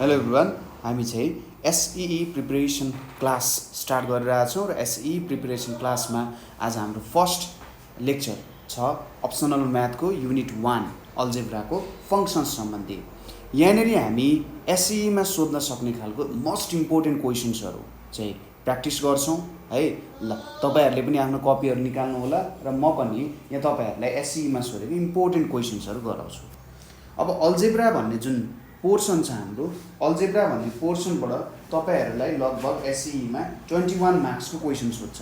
Hello everyone, हामी चाहिँ एसई प्रिपरेसन क्लास स्टार्ट गरिरहेका छौँ र एसई प्रिपरेसन क्लासमा आज हाम्रो फर्स्ट लेक्चर छ अप्सनल म्याथको युनिट 1 अल्जेब्राको फङ्सन्स सम्बन्धी। यहाँनिर हामी एसईमा सोध्न सक्ने खालको मोस्ट इम्पोर्टेन्ट क्वेसन्सहरू चाहिँ प्र्याक्टिस गर्छौँ है। ल तपाईँहरूले पनि आफ्नो कपीहरू निकाल्नु होला र म पनि यहाँ तपाईँहरूलाई एसईमा सोधेको इम्पोर्टेन्ट क्वेसन्सहरू गराउँछु। अब अल्जेब्रा भन्ने जुन पोर्सन छ हाम्रो, अल्जेब्रा भन्ने पोर्सनबाट तपाईँहरूलाई लगभग एसईमा 21 मार्क्सको क्वेसन सोध्छ।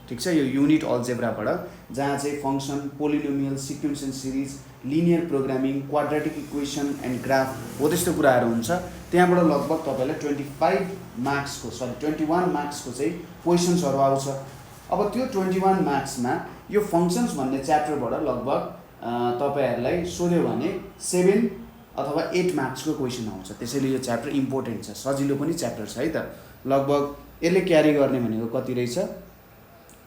ठिक छ, यो युनिट अल्जेब्राबाट जहाँ चाहिँ function, polynomial, sequence and series, linear programming, quadratic equation and graph हो त्यस्तो कुराहरू हुन्छ। त्यहाँबाट लगभग तपाईँलाई 21 मार्क्सको चाहिँ क्वेसन्सहरू आउँछ। अब त्यो 21 मार्क्समा यो फङ्सन्स भन्ने च्याप्टरबाट लगभग तपाईँहरूलाई सोध्यो भने 7 अथवा 8 मार्क्सको क्वेसन आउँछ। त्यसैले यो च्याप्टर इम्पोर्टेन्ट छ, सजिलो पनि च्याप्टर छ है त। लगभग यसले क्यारी गर्ने भनेको कति रहेछ,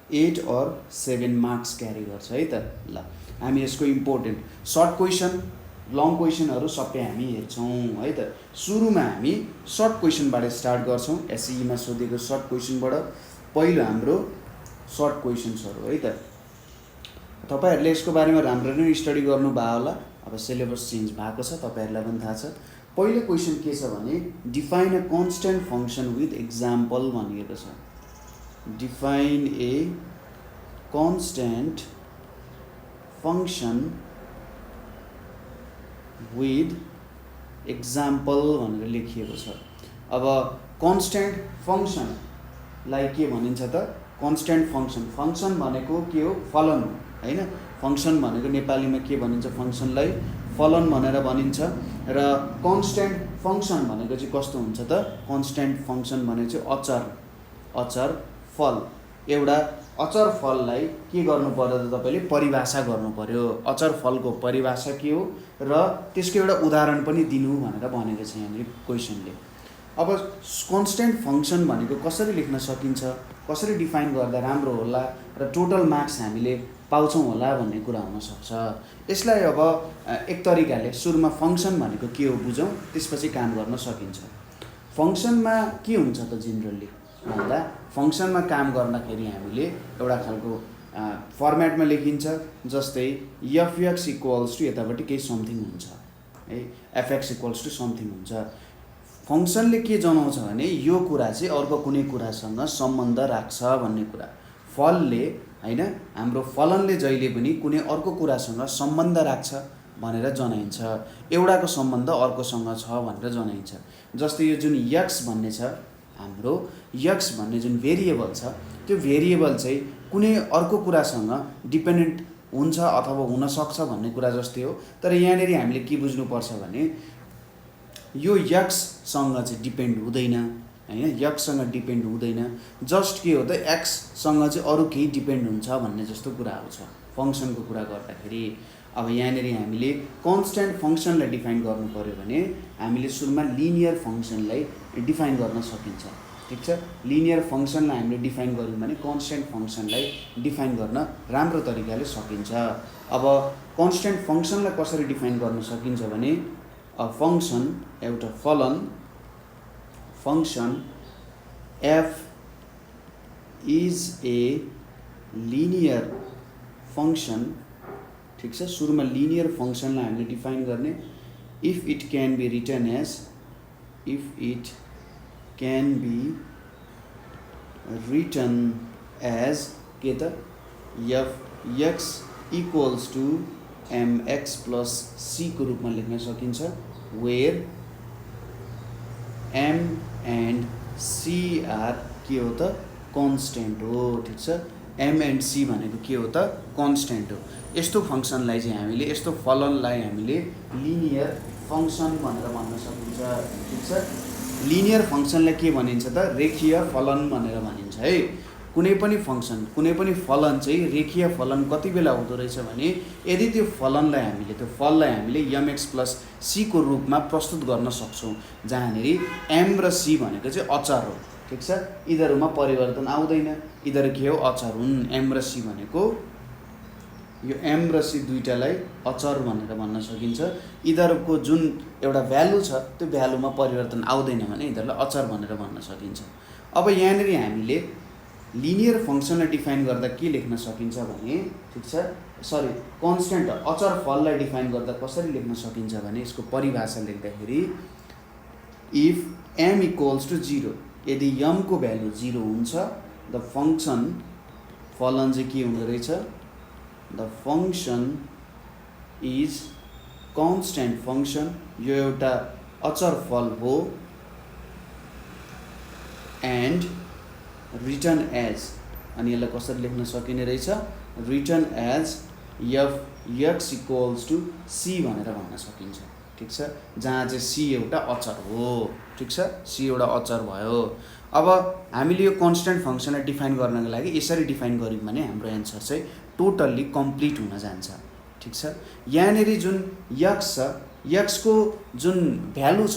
8 और 7 मार्क्स क्यारी गर्छ है त। ल हामी यसको इम्पोर्टेन्ट सर्ट क्वेसन, लङ क्वेसनहरू सबै हामी हेर्छौँ है त। सुरुमा हामी सर्ट क्वेसनबाट स्टार्ट गर्छौँ। एसईमा सोधेको सर्ट क्वेसनबाट पहिलो हाम्रो सर्ट क्वेसन्सहरू है त। तपाईँहरूले यसको बारेमा राम्ररी स्टडी गर्नुभयो होला। अब सिलेबस चेन्ज भएको छ, तपाईँहरूलाई पनि थाहा छ। पहिलो क्वेसन के छ भने define a constant function with example भनिएको छ। Define a constant function with example भनेर लेखिएको छ। अब कन्स्टेन्ट फङ्सनलाई के भनिन्छ त, कन्स्टेन्ट फङ्सन, फङ्सन भनेको के हो, फलन हो हैन। फङ्सन भनेको नेपालीमा के भनिन्छ, फङ्सनलाई फलन भनेर भनिन्छ। र कन्स्टेन्ट फङ्सन भनेको चाहिँ कस्तो हुन्छ त, कन्स्टेन्ट फङ्सन भनेको चाहिँ अचर फल। एउटा अचर फललाई के गर्नु पर्यो त, तपाईँले परिभाषा गर्नु पर्यो। अचर फलको परिभाषा के हो र त्यसको एउटा उदाहरण पनि दिनु भनेर भनेको छ यहाँनिर क्वेसनले। अब कन्स्टेन्ट फङ्सन भनेको कसरी लेख्न सकिन्छ, कसरी डिफाइन गर्दा राम्रो होला र टोटल मार्क्स हामीले पाउँछौँ होला भन्ने कुरा हुनसक्छ। यसलाई अब एक तरिकाले सुरुमा फङ्सन भनेको के हो बुझौँ, त्यसपछि काम गर्न सकिन्छ। फङ्सनमा के हुन्छ त जेनरली भन्दा, फङ्सनमा काम गर्दाखेरि हामीले एउटा खालको फर्मेटमा लेखिन्छ। जस्तै एफएक्स इक्वल्स टु यतापट्टि केही समथिङ हुन्छ है, एफएक्स इक्वल्स टु समथिङ हुन्छ। फङ्सनले के जनाउँछ भने यो कुरा चाहिँ अर्को कुनै कुरासँग सम्बन्ध राख्छ भन्ने कुरा। फलले हैन, हाम्रो फलनले जहिले पनि कुनै अर्को कुरासँग सम्बन्ध राख्छ भनेर जनाइन्छ। एउटाको सम्बन्ध अर्कोसँग छ भनेर जनाइन्छ। जस्तै यो जुन यक्स भन्ने छ हाम्रो, यक्स भन्ने जुन भेरिएबल छ, त्यो भेरिएबल चाहिँ कुनै अर्को कुरासँग डिपेन्डेन्ट हुन्छ अथवा हुनसक्छ भन्ने कुरा जस्तै हो। तर यहाँनिर हामीले के बुझ्नुपर्छ भने यो यक्ससँग चाहिँ डिपेन्ड हुँदैन हैन, यक्ससँग डिपेन्ड हुँदैन। जस्ट के हो त, एक्ससँग चाहिँ अरू केही डिपेन्ड हुन्छ भन्ने जस्तो कुरा आउँछ फङ्सनको कुरा गर्दाखेरि। अब यहाँनिर हामीले कन्स्टेन्ट फङ्सनलाई डिफाइन गर्नु पर्यो भने हामीले सुरुमा लिनियर फङ्सनलाई डिफाइन गर्न सकिन्छ। ठिक छ, लिनियर फङ्सनलाई हामीले डिफाइन गऱ्यौँ भने कन्स्टेन्ट फङ्सनलाई डिफाइन गर्न राम्रो तरिकाले सकिन्छ। अब कन्स्टेन्ट फङ्सनलाई कसरी डिफाइन गर्न सकिन्छ भने अ फङ्सन, एउटा function f is a linear function. ठिक छ, सुरुमा लिनियर फङ्सनलाई हामीले डिफाइन गर्ने। If it can be written as, if it can be written as के त, f x equals to mx plus c को रूपमा लेख्न सकिन्छ। Where m and c are के हो त, कन्स्टेन्ट हो। ठिक छ, m एन्ड c भनेको के हो त, कन्स्टेन्ट हो। यस्तो फङ्सनलाई चाहिँ हामीले, यस्तो फलनलाई हामीले लिनियर फङ्सन भनेर भन्न सकिन्छ। ठिक छ, लिनियर फङ्सनलाई के भनिन्छ त, रेखीय फलन भनेर भनिन्छ है। कुनै पनि फङ्सन, कुनै पनि फलन चाहिँ रेखीय फलन कति बेला हुँदो रहेछ भने यदि त्यो फलनलाई हामीले, त्यो फललाई हामीले mx प्लस c को रूपमा प्रस्तुत गर्न सक्छौँ, जहाँनिर m र c भनेको चाहिँ अचर हो। ठिक छ, यिनीहरूमा परिवर्तन आउँदैन, यिनीहरू के हो, अचर हुन्। m र c भनेको यो m र c दुईटालाई अचर भनेर भन्न सकिन्छ। यिनीहरूको जुन एउटा भ्यालु छ त्यो भ्यालुमा परिवर्तन आउँदैन भने यिनीहरूलाई अचर भनेर भन्न सकिन्छ। अब यहाँनिर हामीले लिनियर फङ्सनलाई डिफाइन गर्दा के लेख्न सकिन्छ भने ठिक छ सरी कन्स्टेन्ट अचर फललाई डिफाइन गर्दा कसरी लेख्न सकिन्छ भने यसको परिभाषा लेख्दाखेरि इफ m इक्वल्स टु 0 यदि m को भ्यालु 0 हुन्छ द फङ्सन फलन चाहिँ के हुँदो रहेछ the function is constant function यो एउटा अचर फल हो एन्ड रिटर्न एज अनि यसलाई कसरी लेख्न सकिने रहेछ return as f x equals to c भनेर भन्न सकिन्छ। ठिक छ जहाँ चाहिँ c एउटा अचर हो। ठिक छ c एउटा अचर भयो। अब हामीले यो कन्स्टेन्ट फङ्सनलाई डिफाइन गर्नको लागि यसरी डिफाइन गर्यौँ भने हाम्रो एन्सर चाहिँ टोटल्ली कम्प्लिट हुन जान्छ। ठिक छ यहाँनिर जुन x छ x को जुन भ्यालु छ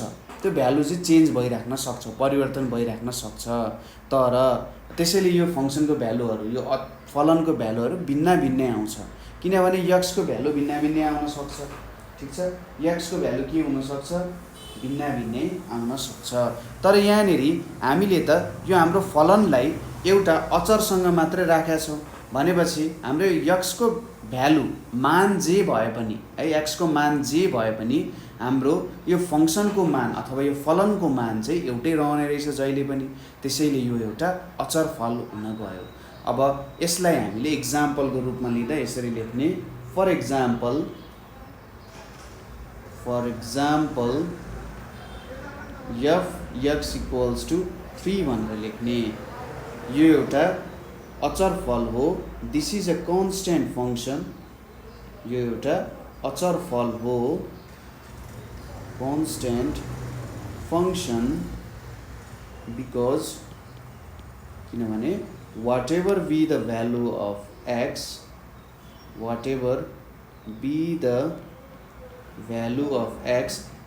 त्यो भ्यालु चाहिँ चेन्ज भइराख्न सक्छ परिवर्तन भइराख्न सक्छ तर त्यसैले यो फङ्सनको भ्यालुहरू यो फलनको भ्यालुहरू भिन्न भिन्नै आउँछ किनभने x को भ्यालु भिन्न भिन्नै आउन सक्छ। ठिक छ x को भ्यालु के हुन सक्छ भिन्न भिन्नै आउन सक्छ तर यहाँनिर हामीले त यो हाम्रो फलनलाई एउटा अचरसँग मात्रै राखेका छौँ भनेपछि हाम्रो x को भ्यालु मान जे भए पनि है x को मान जे भए पनि हाम्रो यो फङ्सनको मान अथवा यो फलनको मान चाहिँ एउटै रहने रहेछ जहिले पनि त्यसैले यो एउटा अचर फल हुन गयो। अब यसलाई हामीले इक्जाम्पलको रूपमा लिँदा यसरी लेख्ने for example f x equals to 3 भनेर लेख्ने यो एउटा अचर फल हो this is a constant function यो एउटा अचर फल हो कन्स्टेन्ट फङ्सन बिकज किनभने whatever be the value of x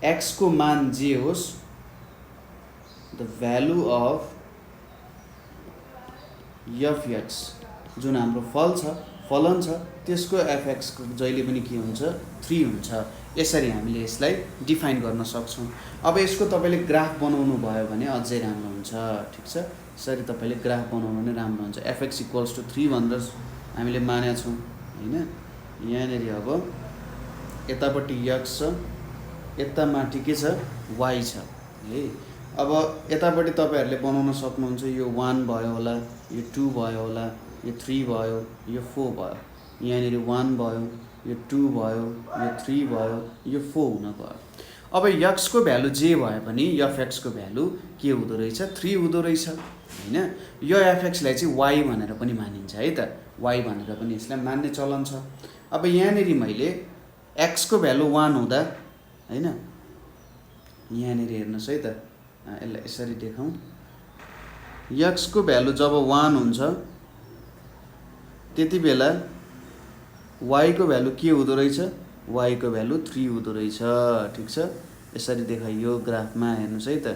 x को मान जे होस् the value of f x जुन हाम्रो फलन छ त्यसको fx को जहिले पनि के हुन्छ 3 हुन्छ। यसरी हामीले यसलाई डिफाइन गर्न सक्छौँ। अब यसको तपाईँले ग्राफ बनाउनु भयो भने अझै राम्रो हुन्छ। ठिक छ यसरी तपाईँले ग्राफ बनाउनु भने राम्रो हुन्छ। fx इक्वल्स टु 3 भनेर हामीले मानेका छौँ होइन यहाँनिर अब यतापट्टि x छ यता माथि के छ y छ है। अब यतापट्टि तपाईँहरूले बनाउन सक्नुहुन्छ यो 1 भयो होला यो 2 भयो होला यो 3 भयो यो 4 भयो यहाँनिर 1 भयो यो 2 भयो यो 3 भयो यो 4 हुन गयो। अब x को भ्यालु जे भए पनि fx को भ्यालु के हुँदो रहेछ 3 हुँदो रहेछ होइन। यो fx लाई चाहिँ y भनेर पनि मानिन्छ है त y भनेर पनि यसलाई मान्ने चलन छ। अब यहाँनिर मैले x को भ्यालु 1 हुँदा होइन यहाँनिर हेर्नुहोस् है त यसलाई यसरी देखाउँ x को भ्यालु जब 1 हुन्छ त्यति बेला y को भ्यालु के हुँदो रहेछ y को भ्यालु 3 हुँदो रहेछ। ठिक छ यसरी देखाइयो ग्राफमा हेर्नुहोस् है त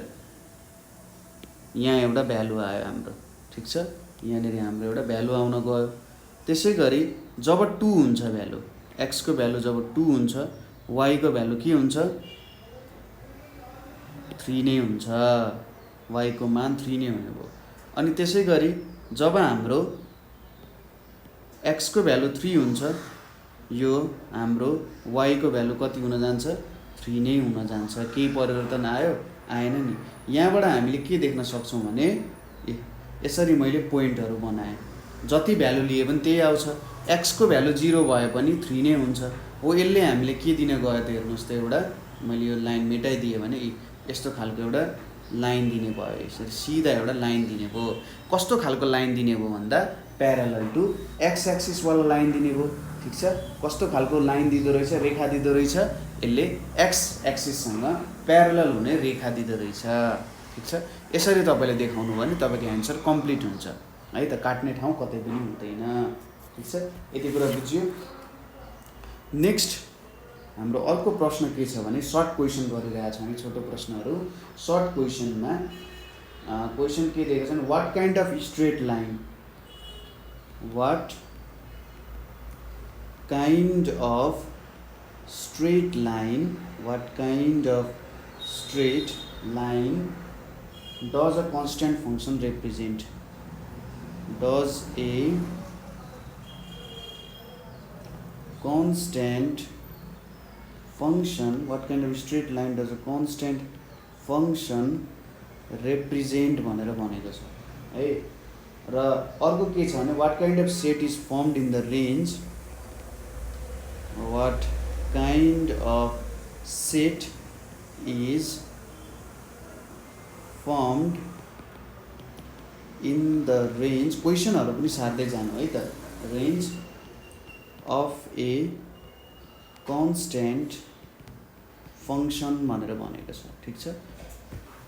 यहाँ एउटा भ्यालु आयो हाम्रो। ठिक छ यहाँनिर हाम्रो एउटा भ्यालु आउन गयो। त्यसै गरी जब 2 हुन्छ भ्यालु x को भ्यालु जब 2 हुन्छ y को भ्यालु के हुन्छ 3 नै हुन्छ y को मान 3 नै हुने भयो। अनि त्यसै गरी जब हाम्रो x को भ्यालु 3 हुन्छ यो हाम्रो y को भ्यालु कति हुन जान्छ 3 नै हुन जान्छ। केही परिवर्तन आयो आएन नि। यहाँबाट हामीले के देख्न सक्छौँ भने यसरी मैले पोइन्टहरू बनाएँ जति भ्यालु लिए पनि त्यही आउँछ। x को भ्यालु 0 भए पनि 3 नै हुन्छ हो। यसले हामीले के दिन गयो त हेर्नुहोस् त एउटा मैले यो लाइन मेटाइदिएँ भने यस्तो खालको एउटा लाइन दिने भयो यसरी सिधा एउटा लाइन दिने भयो। कस्तो खालको लाइन दिने भयो भन्दा प्यारलल टु x एक्सिस वाला लाइन दिने भयो। ठिक छ कस्तो खालको लाइन दिँदो रहेछ रेखा दिँदो रहेछ यसले x एक्सिससँग प्यारलल हुने रेखा दिँदो रहेछ। ठिक छ यसरी तपाईँले देखाउनु भयो भने तपाईँको एन्सर कम्प्लिट हुन्छ है त काट्ने ठाउँ कतै पनि हुँदैन। ठिक छ यति कुरा बुझ्यो। नेक्स्ट हाम्रो अर्को प्रश्न के छ भने सर्ट क्वेसन गरिरहेका छौँ हामी छोटो प्रश्नहरू। सर्ट क्वेसनमा क्वेसन के दिएको छन् what kind of straight line kind of straight line, what kind of straight line does a constant function represent? Does a constant function, what kind of straight line does a constant function represent भनेर भनेको छ है। र अर्को के छ भने what kind of set is formed in the range, what kind of set is formed in the range, क्वेसनहरु पनि सार्दै जानु है त, range of a constant function भनेर भनेको छ, ठीक छ।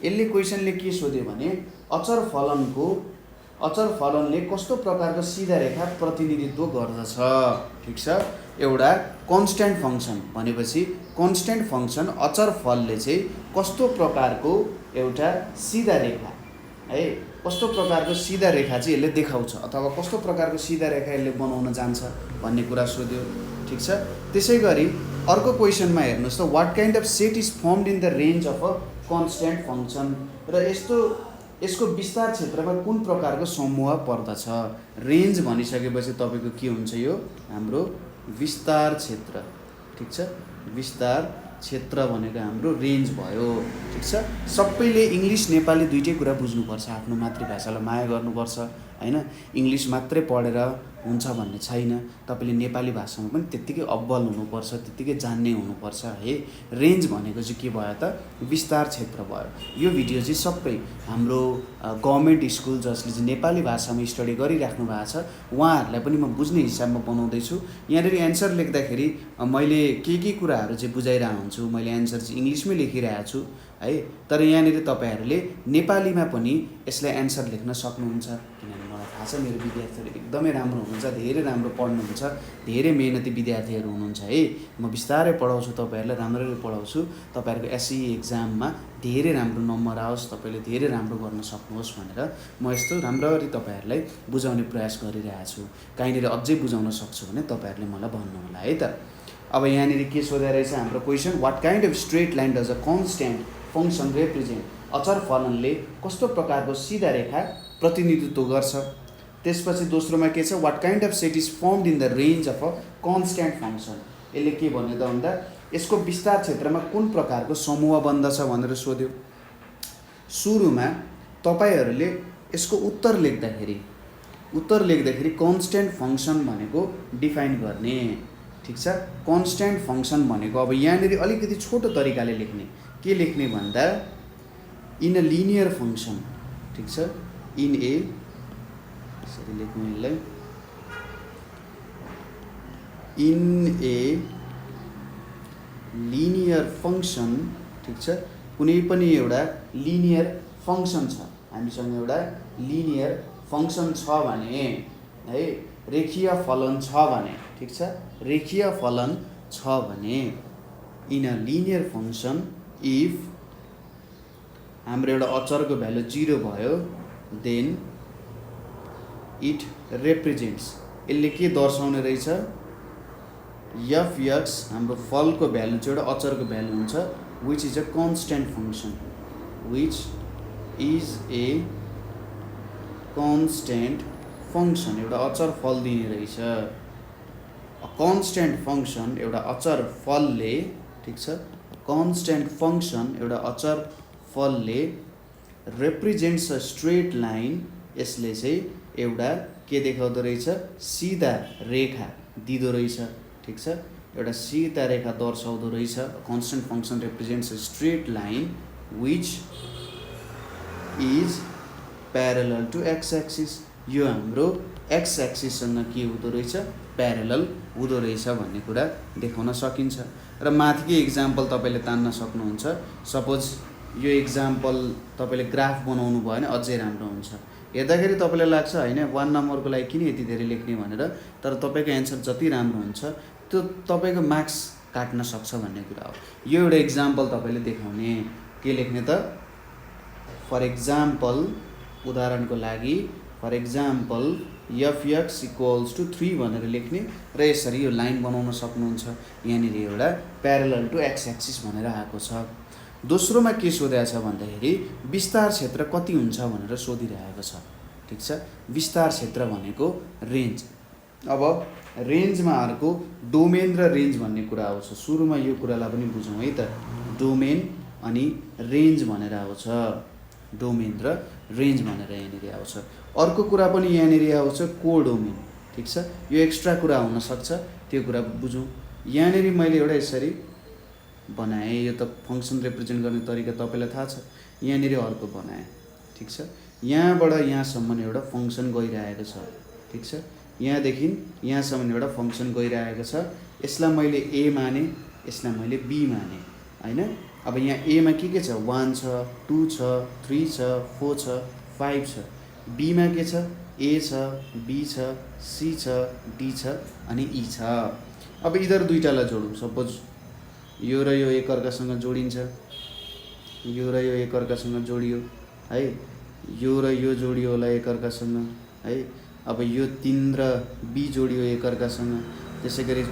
यसले क्वेसनले के सोध्यो भने अचर फलनले कस्तो प्रकारको सीधा रेखा प्रतिनिधित्व गर्दछ, ठीक छ। एउटा कन्स्ट्यान्ट फंक्सन भनेपछि कन्स्ट्यान्ट फंक्सन अचर फलले चाहिँ कस्तो प्रकारको एउटा सीधा रेखा है, कस्तो प्रकारको सीधा रेखा चाहिँ यसले देखाउँछ अथवा कस्तो प्रकारको सीधा रेखा यसले बनाउन जान्छ भन्ने कुरा सोध्यो, ठीक छ। त्यसैगरी अर्को क्वेसनमा हेर्नुस् त what kind of set is firmed in the range of a constant function, र यसको विस्तार क्षेत्रमा कुन प्रकारको समूह पर्दछ। रेन्ज भनिसकेपछि तपाईको के हुन्छ, यो हाम्रो विस्तार क्षेत्र, ठीक छ। विस्तार क्षेत्र भनेको हाम्रो रेन्ज भयो, ठीक छ। सबैले इंग्लिश नेपाली दुईटै कुरा बुझ्नुपर्छ, आफ्नो मातृभाषालाई माया गर्नुपर्छ हैन। इंग्लिश मात्रै पढेर हुन्छ भन्ने छैन, तपाईले नेपाली भाषामा पनि त्यत्तिकै अब्बल हुनुपर्छ, त्यत्तिकै जान्ने हुनुपर्छ है। रेन्ज भनेको चाहिँ के भयो त, विस्तार क्षेत्र भयो। यो भिडियो चाहिँ सबै हाम्रो गभर्नमेन्ट स्कुल जसले चाहिँ नेपाली भाषामा स्टडी गरिराख्नु भएको छ उहाँहरूलाई पनि म बुझ्ने हिसाबमा बनाउँदैछु। यहाँनिर एन्सर लेख्दाखेरि मैले के कुराहरू चाहिँ बुझाइरहेको हुन्छु, मैले एन्सर चाहिँ इङ्ग्लिसमै लेखिरहेको छु है। तर यहाँनिर तपाईहरुले नेपालीमा पनि यसलाई एन्सर लेख्न सक्नुहुन्छ, किनभने मलाई थाहा छ मेरो विद्यार्थीहरू एकदमै राम्रो हुनुहुन्छ, धेरै राम्रो पढ्नुहुन्छ, धेरै मेहनती विद्यार्थीहरू हुनुहुन्छ है। म बिस्तारै पढाउँछु, तपाईहरुलाई राम्ररी पढाउँछु, तपाईहरुको एसई एक्जाममा धेरै राम्रो नम्बर आओस्, तपाईले धेरै राम्रो गर्न सक्नुहोस् भनेर म यस्तो राम्ररी तपाईहरुलाई बुझाउने प्रयास गरिरहेको छु। कहीँनिर अझै बुझाउन सक्छु भने तपाईहरुले मलाई भन्नु होला है त। अब यहाँनिर के सोधेको रहेछ हाम्रो question, what kind of straight line does a constant function represent, अचर फलनले कस्तो प्रकारको सीधा रेखा प्रतिनिधित्व गर्छ। त्यसपछि दोस्रोमा के छ, what kind of set is firmed in the range of a constant function, यसले के भन्यो त भन्दा यसको विस्तार क्षेत्रमा कुन प्रकारको समूह बन्दछ भनेर सोध्यो। सुरुमा तपाईहरुले यसको उत्तर लेख्दाखेरि कन्स्ट्यान्ट फंक्शन भनेको डिफाइन गर्ने, ठीक छ। कन्स्ट्यान्ट फंक्शन भनेको अब यहाँनिर अलिकति छोटो तरिकाले लेख्ने, के लेख्ने भन्दा इन अ लिनियर फंक्शन, ठीक छ। इन ए यसरी लेख्नु यसलाई, इन ए लिनियर फंक्शन, ठीक छ। कुनै पनि एउटा लिनियर फंक्शन छ, हामीसँग एउटा लिनियर फंक्शन छ भने है, रेखीय फलन छ भने, ठीक छ, रेखीय फलन छ भने in a linear function if हाम्रो एउटा अचरको भ्यालु 0 भयो देन इट रिप्रेजेन्ट्स, यसले के दर्शाउने रहेछ, एफ एक्स हाम्रो फलको भ्यालु चाहिँ एउटा अचरको भ्यालु हुन्छ, which is a constant function, which is A constant function, एउटा अचर फल दिने रहेछ। कन्स्ट्यान्ट फंक्शन एउटा अचर फलले, ठीक छ, कन्स्ट्यान्ट फंक्शन एउटा अचर फलले रिप्रेजेन्ट्स अ स्ट्रेट लाइन, यसले चाहिँ एउटा के देखाउँदो रहेछ, सीधा रेखा दिँदो रहेछ, ठीक छ। एउटा सीधा रेखा दर्शाउँदो रहेछ। Constant function represents a straight line which is parallel to x axis, यो हाम्रो एक्स एक्सिससँग के हुँदो रहेछ, प्यारलल हुँदो रहेछ भन्ने कुरा देखाउन सकिन्छ। र माथिकै एक्जाम्पल तपाईले तान्न सक्नुहुन्छ। सपोज यो एक्जाम्पल तपाईले ग्राफ बनाउनु भयो भने अझै राम्रो हुन्छ। हेर्दाखेरि तपाईलाई लाग्छ हैन 1 नम्बरको लागि किन यति धेरै लेख्ने भनेर, तर तपाईको एन्सर जति राम्रो हुन्छ त्यो तपाईको मार्क्स काट्न सक्छ भन्ने कुरा हो। यो एउटा एक्जाम्पल तपाईले देखाउने, के लेख्ने त, फर एक्जाम्पल उदाहरणको लागि for example fx equals to 3 भनेर लेख्ने र यसरी यो लाइन बनाउन सक्नुहुन्छ। यहाँनिर एउटा प्यारलल टु एक्स एक्सिस भनेर आएको छ। दोस्रोमा के सोधेको छ भन्दाखेरि विस्तार क्षेत्र कति हुन्छ भनेर सोधिरहेको छ। ठिक छ, विस्तार क्षेत्र भनेको रेन्ज। अब रेन्जमा अर्को डोमेन र रेन्ज भन्ने कुरा आउँछ। सुरुमा यो कुरालाई पनि बुझौँ है त। डोमेन अनि रेन्ज भनेर आउँछ। डोमेन र रेन्ज भनेर यहाँनिर आउँछ। अर्को कुरा पनि यहाँनिर आउँछ कोडोमेन। ठिक छ, यो एक्स्ट्रा कुरा हुनसक्छ, त्यो कुरा बुझौँ। यहाँनिर मैले एउटा यसरी बनाएँ, यो त फङ्सन रिप्रेजेन्ट गर्ने तरिका तपाईँलाई थाहा छ। यहाँनिर अर्को बनाएँ। ठिक छ, यहाँबाट यहाँसम्म एउटा फङ्सन गइरहेको छ। ठिक छ, यहाँदेखि यहाँसम्म एउटा फङ्सन गइरहेको छ। यसलाई मैले ए माने, यसलाई मैले बी माने हैन। अब यहाँ एमा के छ, 1 छ, 2 छ, 3 छ, 4 छ, 5 छ। बीमा के छ, ए छ, बी छ, सी छ, डी छ अनि ई छ। अब यिनीहरू दुईटालाई जोडौँ। सपोज यो र यो एकअर्कासँग जोडिन्छ, यो र यो एकअर्कासँग जोडियो है, यो र यो जोडियो होला एकअर्कासँग है। अब यो 3 र बी जोडियो एकअर्कासँग, त्यसै गरी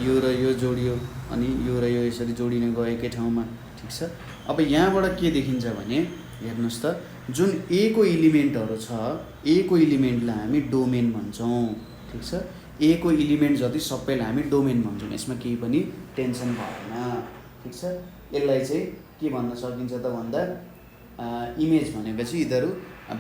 यो र यो जोडियो अनि यो र यो यसरी जोडिने गयो एकै ठाउँमा। ठिक छ, अब यहाँबाट के देखिन्छ भने हेर्नुहोस् त, जुन ए को इलिमेन्टहरू छ, ए को इलिमेन्टलाई हामी डोमेन भन्छौँ। ठिक छ, ए को इलिमेन्ट जति सबैलाई हामी डोमेन भन्छौँ, यसमा केही पनि टेन्सन भएन। ठिक छ, यसलाई चाहिँ के भन्न सकिन्छ त भन्दा इमेज भनेपछि यिनीहरू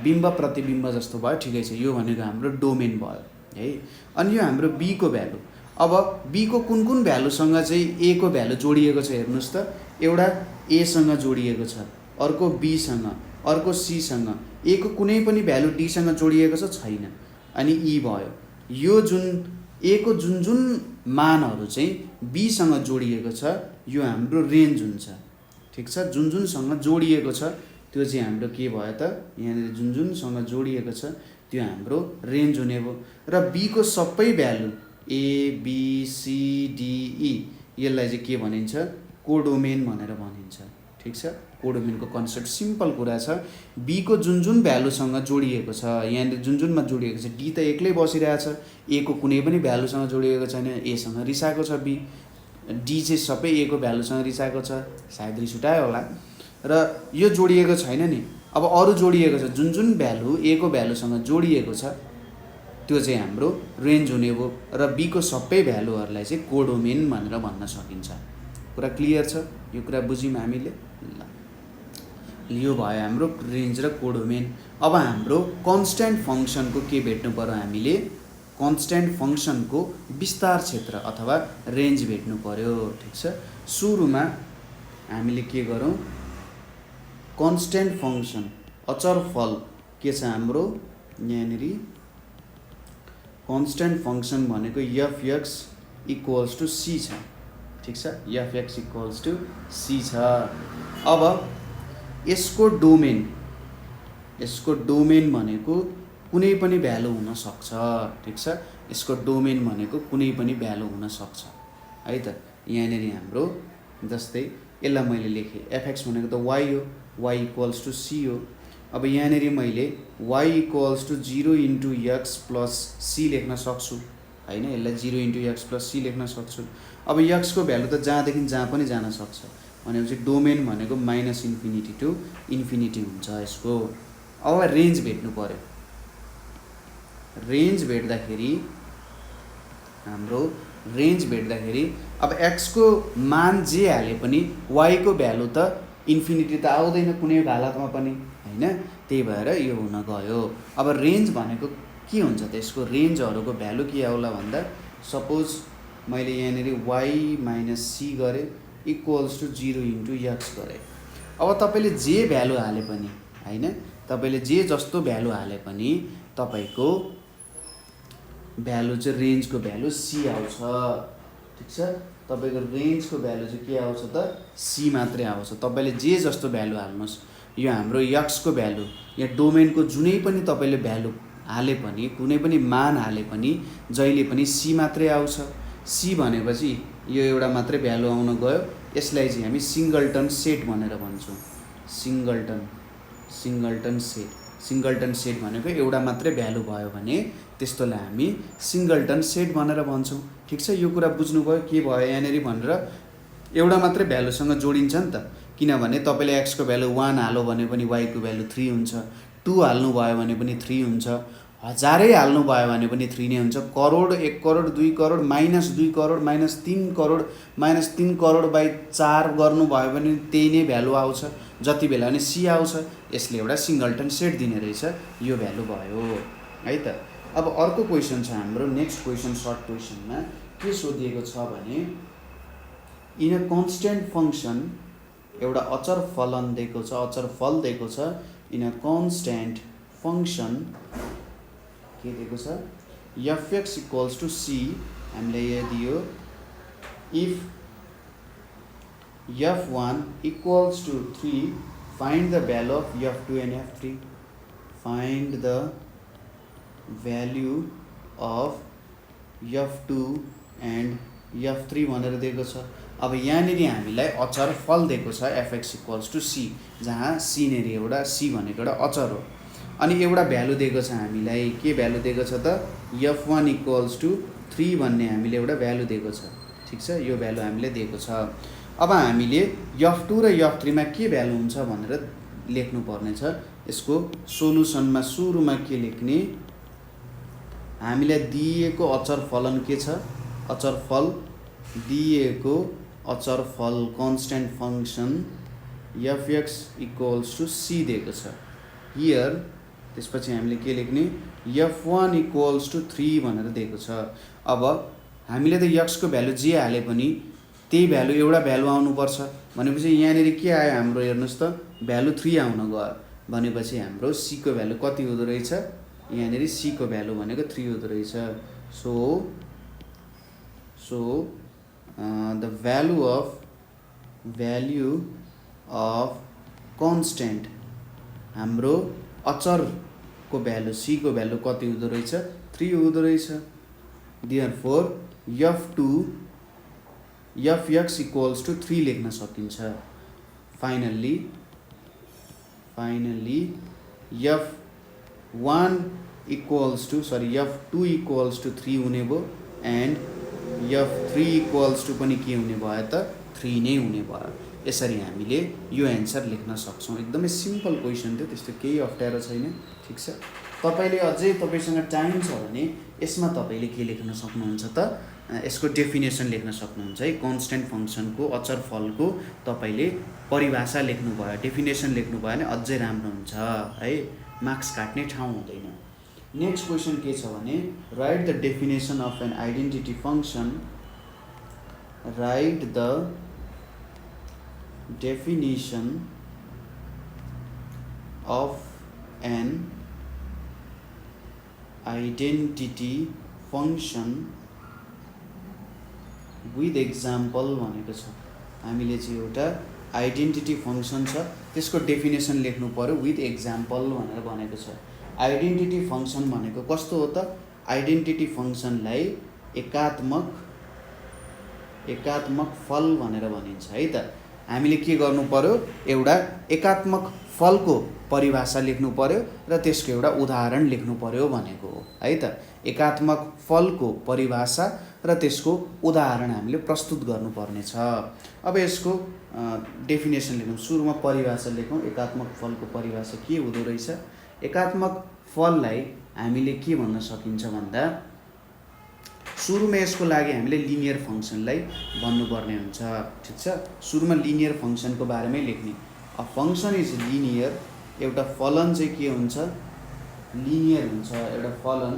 बिम्ब प्रतिबिम्ब जस्तो भयो। ठिकै छ, यो भनेको हाम्रो डोमेन भयो है। अनि यो हाम्रो बी को भ्यालु। अब बी को कुन कुन भ्यालुसँग चाहिँ ए को भ्यालु जोडिएको छ हेर्नुहोस् त। एउटा ए सँग जोडिएको छ, अर्को बी सँग, अर्को सी सँग, ए को कुनै पनि भ्यालु डी सँग जोडिएको छैन अनि ई भयो। यो जुन ए को जुन जुन मानहरू चाहिँ बी सँग जोडिएको छ यो हाम्रो रेन्ज हुन्छ। ठिक छ, जुन जुनसँग जोडिएको छ त्यो चाहिँ हाम्रो के भयो त, यहाँनिर जुन जुनसँग जोडिएको छ त्यो हाम्रो रेन्ज हुने भयो। र बी को सबै value A B C D E यसलाई चाहिँ के भनिन्छ, कोडोमेन भनेर भनिन्छ। ठिक छ, कोडोमेनको कन्सेप्ट सिम्पल कुरा छ। बी को जुन जुन भ्यालुसँग जोडिएको छ, यहाँनिर जुन जुनमा जोडिएको छ, डी त एक्लै बसिरहेछ, ए को कुनै पनि भ्यालुसँग जोडिएको छैन, एसँग रिसाएको छ बी, डी चाहिँ सबै ए को भ्यालुसँग रिसाएको छ, सायद रिस उठायो होला। र यो जोडिएको छैन नि। अब अरू जोडिएको छ, जुन जुन भ्यालु ए को भ्यालुसँग जोडिएको छ त्यो चाहिँ हाम्रो रेन्ज हुने भयो। र बी को सबै भ्यालुहरूलाई चाहिँ कोडोमेन भनेर भन्न सकिन्छ। कुरा क्लियर छ? यो कुरा बुझ्यौँ हामीले। ल, यो भयो हाम्रो रेन्ज र कोडोमेन। अब हाम्रो कन्स्ट्यान्ट फङ्सनको के भेट्नु पर्यो हामीले, कन्स्ट्यान्ट फङ्सनको विस्तार क्षेत्र अथवा रेन्ज भेट्नु पर्यो। ठिक छ, सुरुमा हामीले के गरौँ, कन्स्ट्यान्ट फङ्सन अचर फल के छ हाम्रो यहाँनिर, कन्स्ट्यान्ट फङ्सन भनेको fx इक्वल्स टु c छ। ठिक छ, fx इक्वल्स टु c छ। अब यसको डोमेन भनेको कुनै पनि भ्यालु हुन सक्छ। ठिक छ, यसको डोमेन भनेको कुनै पनि भ्यालु हुन सक्छ है त। यहाँनिर हाम्रो जस्तै यसलाई मैले लेखेँ, fx भनेको त y हो, y इक्वल्स टु c हो। अब यहाँनिर मैले y equals to 0 into x plus c लेख्न सक्छु होइन, यसलाई 0 इन्टु x प्लस c लेख्न सक्छु। अब x को भ्यालु त जहाँदेखि जहाँ पनि जान सक्छ भनेपछि डोमेन भनेको -इन्फिनिटी टु इन्फिनिटी हुन्छ यसको। अब रेन्ज भेट्नु पर्यो। रेन्ज भेट्दाखेरि हाम्रो रेन्ज भेट्दाखेरि अब x को मान जे हाले पनि y को भ्यालु त इन्फिनिटी त आउँदैन कुनै हालतमा पनि हैन, त्यही भएर यो हुन गयो। अब रेन्ज भनेको के हुन्छ त, यसको रेन्जहरूको भ्यालु के आउला भन्दा सपोज मैले यहाँनिर y माइनस c गरेँ इक्वल्स टु 0 इन्टु x गरेँ। अब तपाईँले जे भ्यालु हाले पनि हैन, तपाईँले जे जस्तो भ्यालु हाले पनि तपाईँको भ्यालु चाहिँ रेन्जको भ्यालु c आउँछ। ठिक छ, तपाईँको रेन्जको भ्यालु चाहिँ के आउँछ त, c मात्रै आउँछ। तपाईँले जे जस्तो भ्यालु हाल्नुहोस्, यो हाम्रो x को भ्यालु या डोमेनको जुनै पनि तपाईँले भ्यालु हाले पनि, कुनै पनि मान हाले पनि जहिले पनि c मात्रै आउँछ। c भनेपछि यो एउटा मात्रै भ्यालु आउन गयो। यसलाई चाहिँ हामी सिङ्गलटन सेट भनेर भन्छौँ। सिङ्गलटन सेट सिङ्गलटन सेट भनेको एउटा मात्रै भ्यालु भयो भने त्यस्तोलाई हामी सिङ्गलटन सेट भनेर भन्छौँ। ठिक छ, यो कुरा बुझ्नुभयो के भयो यहाँनिर भनेर। एउटा मात्रै भ्यालुसँग जोडिन्छ नि त, किनभने तपाईँले एक्सको भ्यालु 1 हाल्यो भने पनि वाईको भ्यालु 3 हुन्छ, 2 हाल्नु भयो भने पनि 3 हुन्छ, हजारै हाल्नु भयो भने पनि 3 नै हुन्छ, करोड 1 करोड 2 करोड -2 करोड -3 करोड -3 करोड बाई 4 गर्नुभयो भने त्यही नै भ्यालु आउँछ, जति बेला पनि सी आउँछ। यसले एउटा सिङ्गलटन सेट दिने रहेछ, यो भ्यालु भयो है त। अब अर्को क्वेसन छ हाम्रो, नेक्स्ट क्वेसन सर्ट क्वेसनमा के सोधिएको छ भने इन अ कन्स्टेन्ट फङ्सन, एउटा अचर फलन दिएको छ, अचर फल दिएको छ। इन अ कन्स्टेन्ट फङ्सन के दिएको छ, fx इक्वल्स टु c, हामीले यहाँ दियो if f1 equals to 3 find the value of f2 and f3, find the value of f2 and f3 भनेर दिएको छ। अब यहाँनिर हामीलाई अचर फल दिएको छ fx इक्वल्स टु c, जहाँ c नेरि एउटा c भनेको एउटा अचर हो, अनि एउटा भ्यालु दिएको छ हामीलाई। के भ्यालु दिएको छ त, f1 इक्वल्स टु 3 भन्ने हामीले एउटा भ्यालु दिएको छ। ठिक छ, यो भ्यालु हामीले दिएको छ। अब हामीले f2 र f3 मा के भ्यालु हुन्छ भनेर लेख्नु पर्ने छ। यसको सोलुसनमा सुरुमा के लेख्ने, हामीलाई दिएको अचर फलन के छ, अचर फल दिएको अचर फल constant function fx equals to c दिएको छ हियर। त्यसपछि हामीले के लेख्ने, f1 इक्वल्स टु 3 भनेर दिएको छ। अब हामीले त x को भ्यालु जे हाले पनि त्यही भ्यालु एउटा भ्यालु आउनुपर्छ भनेपछि यहाँनिर के आयो हाम्रो, हेर्नुहोस् त भ्यालु 3 आउन गयो भनेपछि हाम्रो c को भ्यालु कति हुँदो रहेछ, यहाँनिर c को भ्यालु भनेको 3 हुँदो रहेछ। So the value of constant, हाम्रो अचरको भ्यालु c को भ्यालु कति हुँदो रहेछ, 3 हुँदो रहेछ। देयरफोर fx इक्वल्स टु 3 लेख्न सकिन्छ। Finally f1 equals to f2 equals to 3 हुने भयो एन्ड f3 इक्वल्स टु पनि के हुने भयो त, 3 नै हुने भयो। यसरी हामीले यो एन्सर लेख्न सक्छौँ। एकदमै सिम्पल क्वेसन थियो, त्यस्तो केही अप्ठ्यारो छैन। ठिक छ, तपाईँले अझै तपाईँसँग टाइम छ भने यसमा तपाईँले के लेख्न सक्नुहुन्छ त, यसको डेफिनेसन लेख्न सक्नुहुन्छ है। कन्स्टेन्ट फङ्सनको अचर फलको तपाईँले परिभाषा लेख्नुभयो, डेफिनेसन लेख्नुभयो भने अझै राम्रो हुन्छ है, मार्क्स काट्ने ठाउँ हुँदैन। नेक्स्ट क्वेसन के छ भने write the definition of an identity function, write the definition of an identity function with example भनेको छ। हामीले चाहिँ एउटा आइडेन्टिटी फङ्सन छ, त्यसको डेफिनेसन लेख्नु पर्यो विथ एक्जाम्पल भनेर भनेको छ। आइडेन्टिटी फङ्सन भनेको कस्तो हो त, आइडेन्टिटी फङ्सनलाई एकात्मक फल भनेर भनिन्छ है त। हामीले के गर्नु पर्यो, एउटा एकात्मक फलको परिभाषा लेख्नु पर्यो र त्यसको एउटा उदाहरण लेख्नु पर्यो भनेको हो है त। एकात्मक फलको परिभाषा र त्यसको उदाहरण हामीले प्रस्तुत गर्नुपर्ने छ। अब यसको डेफिनेसन लेखौँ, सुरुमा परिभाषा लेखौँ। एकात्मक फलको परिभाषा के हुँदो रहेछ, एकात्मक फललाई हामीले के भन्न सकिन्छ भन्दा सुरुमा यसको लागि हामीले लिनियर फङ्सनलाई भन्नुपर्ने हुन्छ। ठिक छ, सुरुमा लिनियर फङ्सनको बारेमै लेख्ने। अ फङ्सन इज लिनियर, एउटा फलन चाहिँ के हुन्छ, लिनियर हुन्छ, एउटा फलन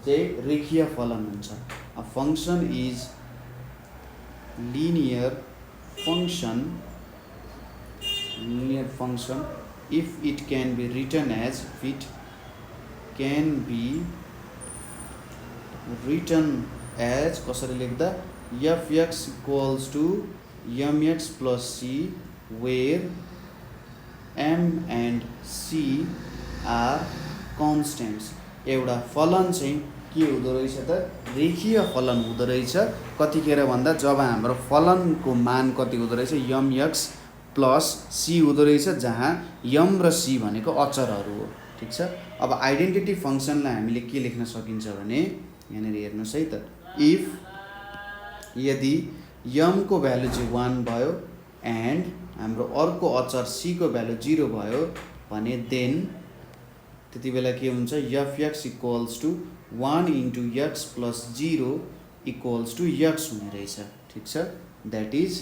चाहिँ रेखीय फलन हुन्छ। A function is linear function if it can be written as, कसरी लेख्दा, fx equals to mx plus c where m and c are constants. एउटा फलन चाहिँ के हुँदो रहेछ त, रेखीय फलन हुँदो रहेछ। कतिखेर भन्दा जब हाम्रो फलनको मान कति हुँदो रहेछ, mx प्लस c हुँदो रहेछ, जहाँ m र c भनेको अचरहरू हो। ठीक छ। अब आइडेन्टिटी फङ्सनलाई हामीले के लेख्न सकिन्छ भने यहाँनिर हेर्नुहोस् है त, इफ यदि यम को भ्यालु चाहिँ 1 भयो एन्ड हाम्रो अर्को अचर सी को भ्यालु 0 भयो भने देन त्यति बेला के हुन्छ, f x equals to 1 into x plus 0 equals to x हुने रहेछ। ठिक छ, that is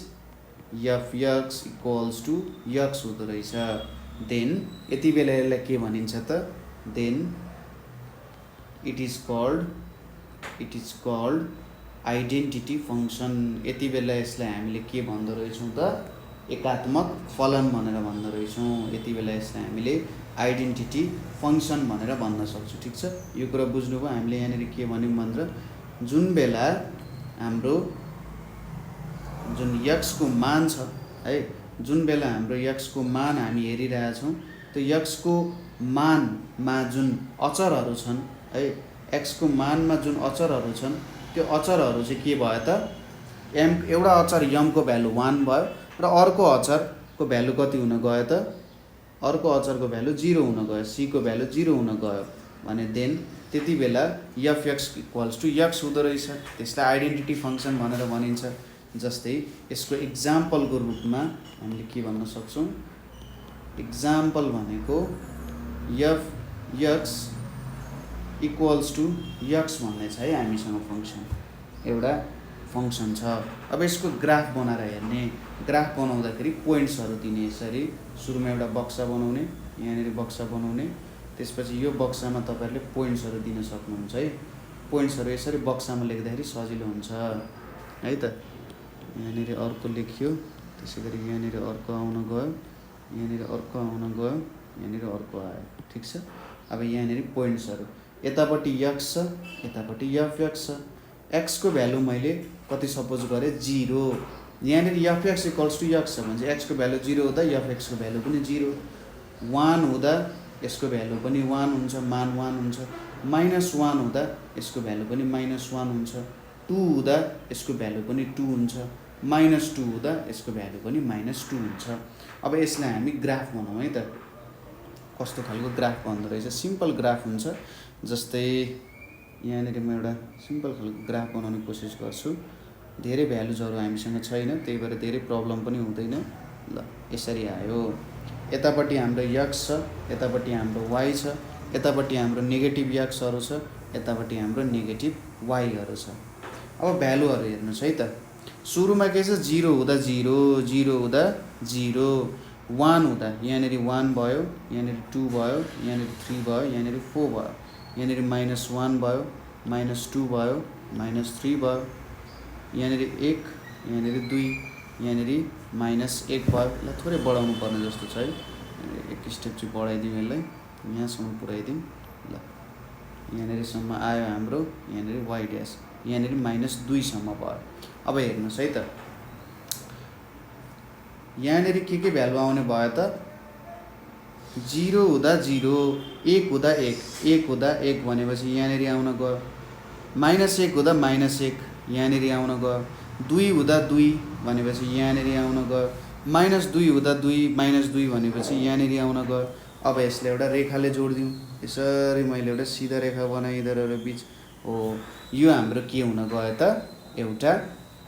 f x equals to x हुँदो रहेछ। देन यति बेला यसलाई के भनिन्छ त, then it is called identity function. यति बेला यसलाई हामीले के भन्दो रहेछौँ त, एकात्मक फलन भनेर भन्दो रहेछौँ। यति बेला यसलाई हामीले आइडेन्टिटी फङ्सन भनेर भन्न सक्छौँ। ठिक छ, यो कुरा बुझ्नुभयो। हामीले यहाँनिर के भन्यौँ भनेर, जुन बेला हाम्रो जुन एक्स को मान छ है, जुन बेला हाम्रो एक्स को मान हामी हेरिरहेछौँ, त्यो एक्स को मानमा जुन अचरहरू छन् है, एक्स को मानमा जुन अचरहरू छन्, त्यो अचरहरू चाहिँ के भयो त, एउटा अचर यम को भ्यालु 1 भयो र अर्को अचरको भ्यालु कति हुन गयो त, अर्को अचरको भ्यालु 0 हुन गयो, सी को भ्यालु 0 हुन गयो भने देन त्यति बेला f x equals to x हुँदो रहेछ। त्यसलाई आइडेन्टिटी फङ्सन भनेर भनिन्छ। जस्तै यसको इक्जाम्पलको रूपमा हामीले के भन्न सक्छौँ, इक्जाम्पल भनेको f x equals to x भन्ने छ है, हामीसँग फङ्सन, एउटा फङ्सन छ। अब यसको ग्राफ बनाएर हेर्ने, ग्राफ बनाउँदाखेरि पोइन्ट्सहरू दिने, यसरी सुरुमा एउटा बक्सा बनाउने, यहाँनिर बक्सा बनाउने, त्यसपछि यो बक्सामा तपाईँहरूले पोइन्ट्सहरू दिन सक्नुहुन्छ है। पोइन्ट्सहरू यसरी बक्सामा लेख्दाखेरि सजिलो हुन्छ है त। यहाँनिर अर्को लेखियो, त्यसै गरी यहाँनिर अर्को आउन गयो, यहाँनिर अर्को आउन गयो, यहाँनिर अर्को आयो। ठिक छ, अब यहाँनिर पोइन्ट्सहरू, यतापट्टि एक्स छ, यतापट्टि एफ एक्स छ। एक्स को भ्यालु मैले कति सपोज गरेँ 0, यहाँनिर f x equals to x छ भने चाहिँ एक्स को भ्यालु 0 हुँदा एफ एक्स को भ्यालु पनि 0, 1 हुँदा यसको भ्यालु पनि 1 हुन्छ, मान 1 हुन्छ, -1 हुँदा यसको भ्यालु पनि -1 हुन्छ, 2 हुँदा यसको भ्यालु पनि 2 हुन्छ, -2 हुँदा यसको भ्यालु पनि -2 हुन्छ। अब यसलाई हामी ग्राफ बनाउँ है त, कस्तो खालको ग्राफ बन्दो रहेछ। सिम्पल ग्राफ हुन्छ। जस्तै यहाँनिर म एउटा सिम्पल खालको ग्राफ बनाउने कोसिस गर्छु। धेरै भ्यालुजहरू हामीसँग छैन, त्यही भएर धेरै प्रब्लम पनि हुँदैन। ल, यसरी आयो, यतापट्टि हाम्रो एक्स छ, यतापट्टि हाम्रो वाई छ, यतापट्टि हाम्रो नेगेटिभ एक्सहरू छ, यतापट्टि हाम्रो नेगेटिभ वाईहरू छ। अब भ्यालुहरू हेर्नुहोस् है त, सुरुमा के छ, 0 हुँदा 0, 0 हुँदा 0, 1 हुँदा यहाँनिर 1 भयो, यहाँनिर 2 भयो, यहाँनिर 3 भयो, यहाँनिर 4 भयो, यहाँनिर -1 भयो, -2 भयो, -3 भयो, यहाँनिर 1, यहाँनिर 2, यहाँनिर -1 भयो। ल, थोरै बढाउनु पर्ने जस्तो छ है, एक स्टेप चाहिँ बढाइदिउँ, यसलाई यहाँसम्म पुऱ्याइदिउँ। ल, यहाँनिरसम्म आयो हाम्रो, यहाँनिर वाई ड्यास, यहाँनिर -2 सम्म भयो। अब हेर्नुहोस् है त, यहाँनिर के भ्यालु आउने भयो त, 0 हुँदा 0, 1 हुँदा 1, 1 हुँदा 1 भनेपछि यहाँनिर आउन गयो, -1 हुँदा -1 यहाँनिर आउन गयो, 2 हुँदा 2 भनेपछि यहाँनिर आउन गयो, -2 हुँदा 2, -2 भनेपछि यहाँनिर आउन गयो। अब यसले एउटा रेखाले जोडिदिउँ, यसरी मैले एउटा सिधा रेखा बनाएँ यिनीहरू बिच। हो, यो हाम्रो के हुन गयो त, एउटा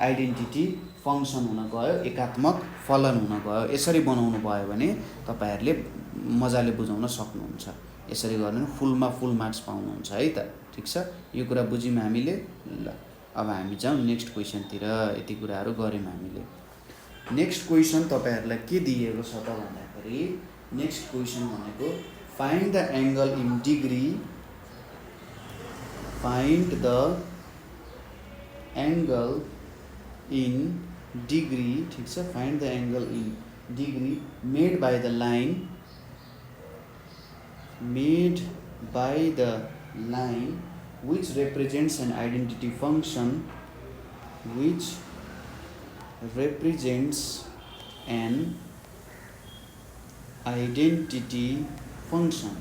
आइडेन्टिटी फङ्सन हुन गयो, एकात्मक फलन हुन गयो। यसरी बनाउनु भयो भने तपाईँहरूले मजाले बुझाउन सक्नुहुन्छ। यसरी गर्नु फुलमा फुल मार्क्स पाउनुहुन्छ है त। ठिक छ, यो कुरा बुझ्यौँ हामीले। ल, अब हामी जाउँ नेक्स्ट क्वेसनतिर। यति कुराहरू गऱ्यौँ हामीले। नेक्स्ट क्वेसन तपाईँहरूलाई के दिएको छ त भन्दाखेरि, नेक्स्ट क्वेसन भनेको find the angle in degree, find the angle in degree. ठिक छ, find the angle in degree made by the line, made by the line which represents an identity function, which represents an identity function।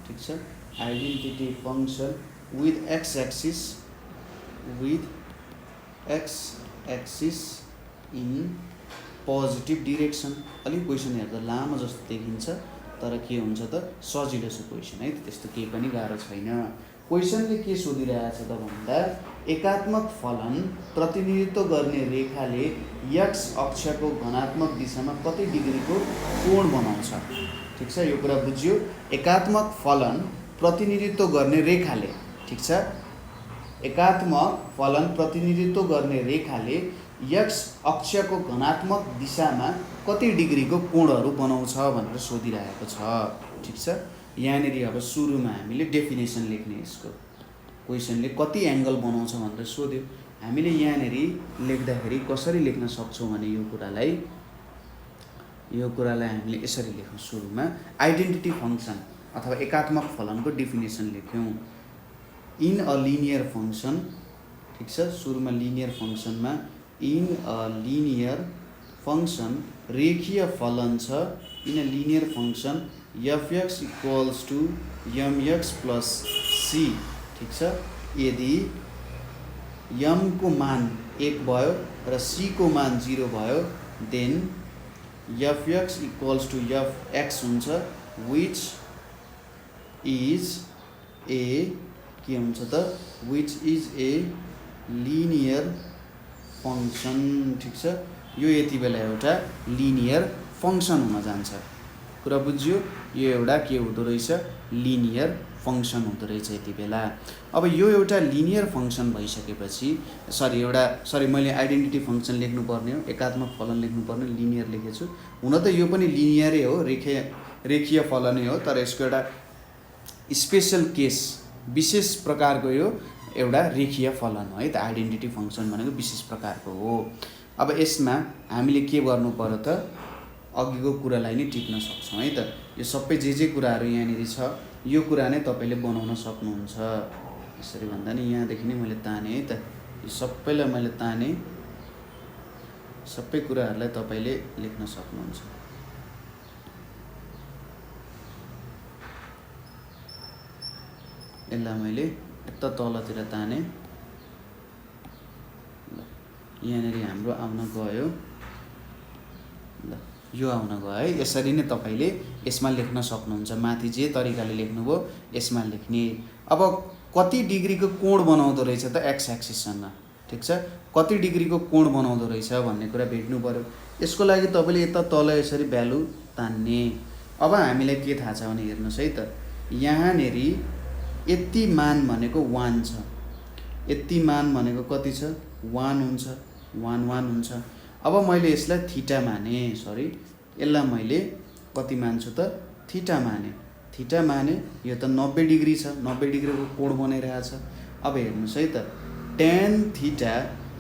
ठीक छ, identity function with x-axis, with x-axis in positive direction। अलिक question हेर्दा लामो जस्तो देखिन्छ, तर के हुन्छ त सजिलो छ क्वेसन है, त्यस्तो केही पनि गाह्रो छैन। क्वेसनले के सोधिरहेछ त भन्दा एकात्मक फलन प्रतिनिधित्व गर्ने रेखाले x अक्षको धनात्मक दिशामा कति डिग्रीको कोण बनाउँछ। ठिक छ, यो कुरा बुझ्यो। एकात्मक फलन प्रतिनिधित्व गर्ने रेखाले, ठिक छ, एकात्मक फलन प्रतिनिधित्व गर्ने रेखाले x अक्षको धनात्मक दिशामा कति डिग्रीको कोणहरू बनाउँछ भनेर सोधिरहेको छ। ठिक छ, यहाँनिर अब सुरुमा हामीले डेफिनेसन लेख्ने, यसको क्वेसनले कति एङ्गल बनाउँछ भनेर सोध्यो। हामीले यहाँनिर लेख्दाखेरि कसरी लेख्न सक्छौँ भने यो कुरालाई हामीले यसरी लेख्यौँ। सुरुमा आइडेन्टिटी फङ्सन अथवा एकात्मक फलनको डेफिनेसन लेख्यौँ। इन अ लिनियर फङ्सन, ठिक छ, सुरुमा लिनियर फङ्सनमा इन अ लिनियर फङ्सन रेखीय फलन छ। In a linear function fx equals to mx plus c, ठिक छ, यदि m को मान 1 भयो र c को मान 0 भयो then fx equals to fx हुन्छ, विच इज ए के हुन्छ त, which is a linear function. ठिक छ, यो यति बेला एउटा लिनियर फङ्सन हुन जान्छ। कुरा बुझ्यो, यो एउटा के हुँदो रहेछ, लिनियर फङ्सन हुँदो रहेछ यति बेला। अब यो एउटा लिनियर फङ्सन भइसकेपछि सरी मैले आइडेन्टिटी फङ्सन लेख्नुपर्ने हो, एकात्मक फलन लेख्नुपर्ने, लिनियर लेखेछु। हुन त यो पनि लिनियरै हो, रेखीय फलनै हो, तर यसको एउटा स्पेसल केस, विशेष प्रकारको यो एउटा रेखीय फलन हो है त। आइडेन्टिटी फङ्सन भनेको विशेष प्रकारको हो। अब यसमा हामीले के गर्नु पर्यो त, अघिको कुरालाई नै टिप्न सक्छौँ है त। यो सबै जे कुराहरू यहाँनिर छ यो कुरा नै तपाईँले बनाउन सक्नुहुन्छ। यसरी भन्दा नि यहाँदेखि नै मैले ताने है त, यो सबैलाई मैले ताने, सबै कुराहरूलाई तपाईँले लेख्न सक्नुहुन्छ। यसलाई मैले यता तलतिर ताने, ल यहाँनिर हाम्रो आउन गयो, ल यो आउन गयो है। यसरी नै तपाईँले यसमा लेख्न सक्नुहुन्छ। माथि जे तरिकाले लेख्नुभयो यसमा लेख्ने। अब कति डिग्रीको कोण बनाउँदो रहेछ त एक्स एक्सिससँग, ठिक छ, कति डिग्रीको कोण बनाउँदो रहेछ भन्ने कुरा भेट्नु पर्यो। यसको लागि तपाईँले यता तल यसरी भ्यालु तान्ने। अब हामीलाई के थाहा छ भने हेर्नुहोस् है त, यहाँनिर यति मान भनेको 1 छ, यति मान भनेको कति छ, 1 हुन्छ, 1 1 हुन्छ। अब मैले यसलाई थीटा माने, सरी यसलाई मैले कति मान्छु त, थीटा माने, थीटा माने। यो त 90 डिग्री छ, 90 डिग्रीको कोण बनाइरहेछ। अब हेर्नुहोस् है त, tan थीटा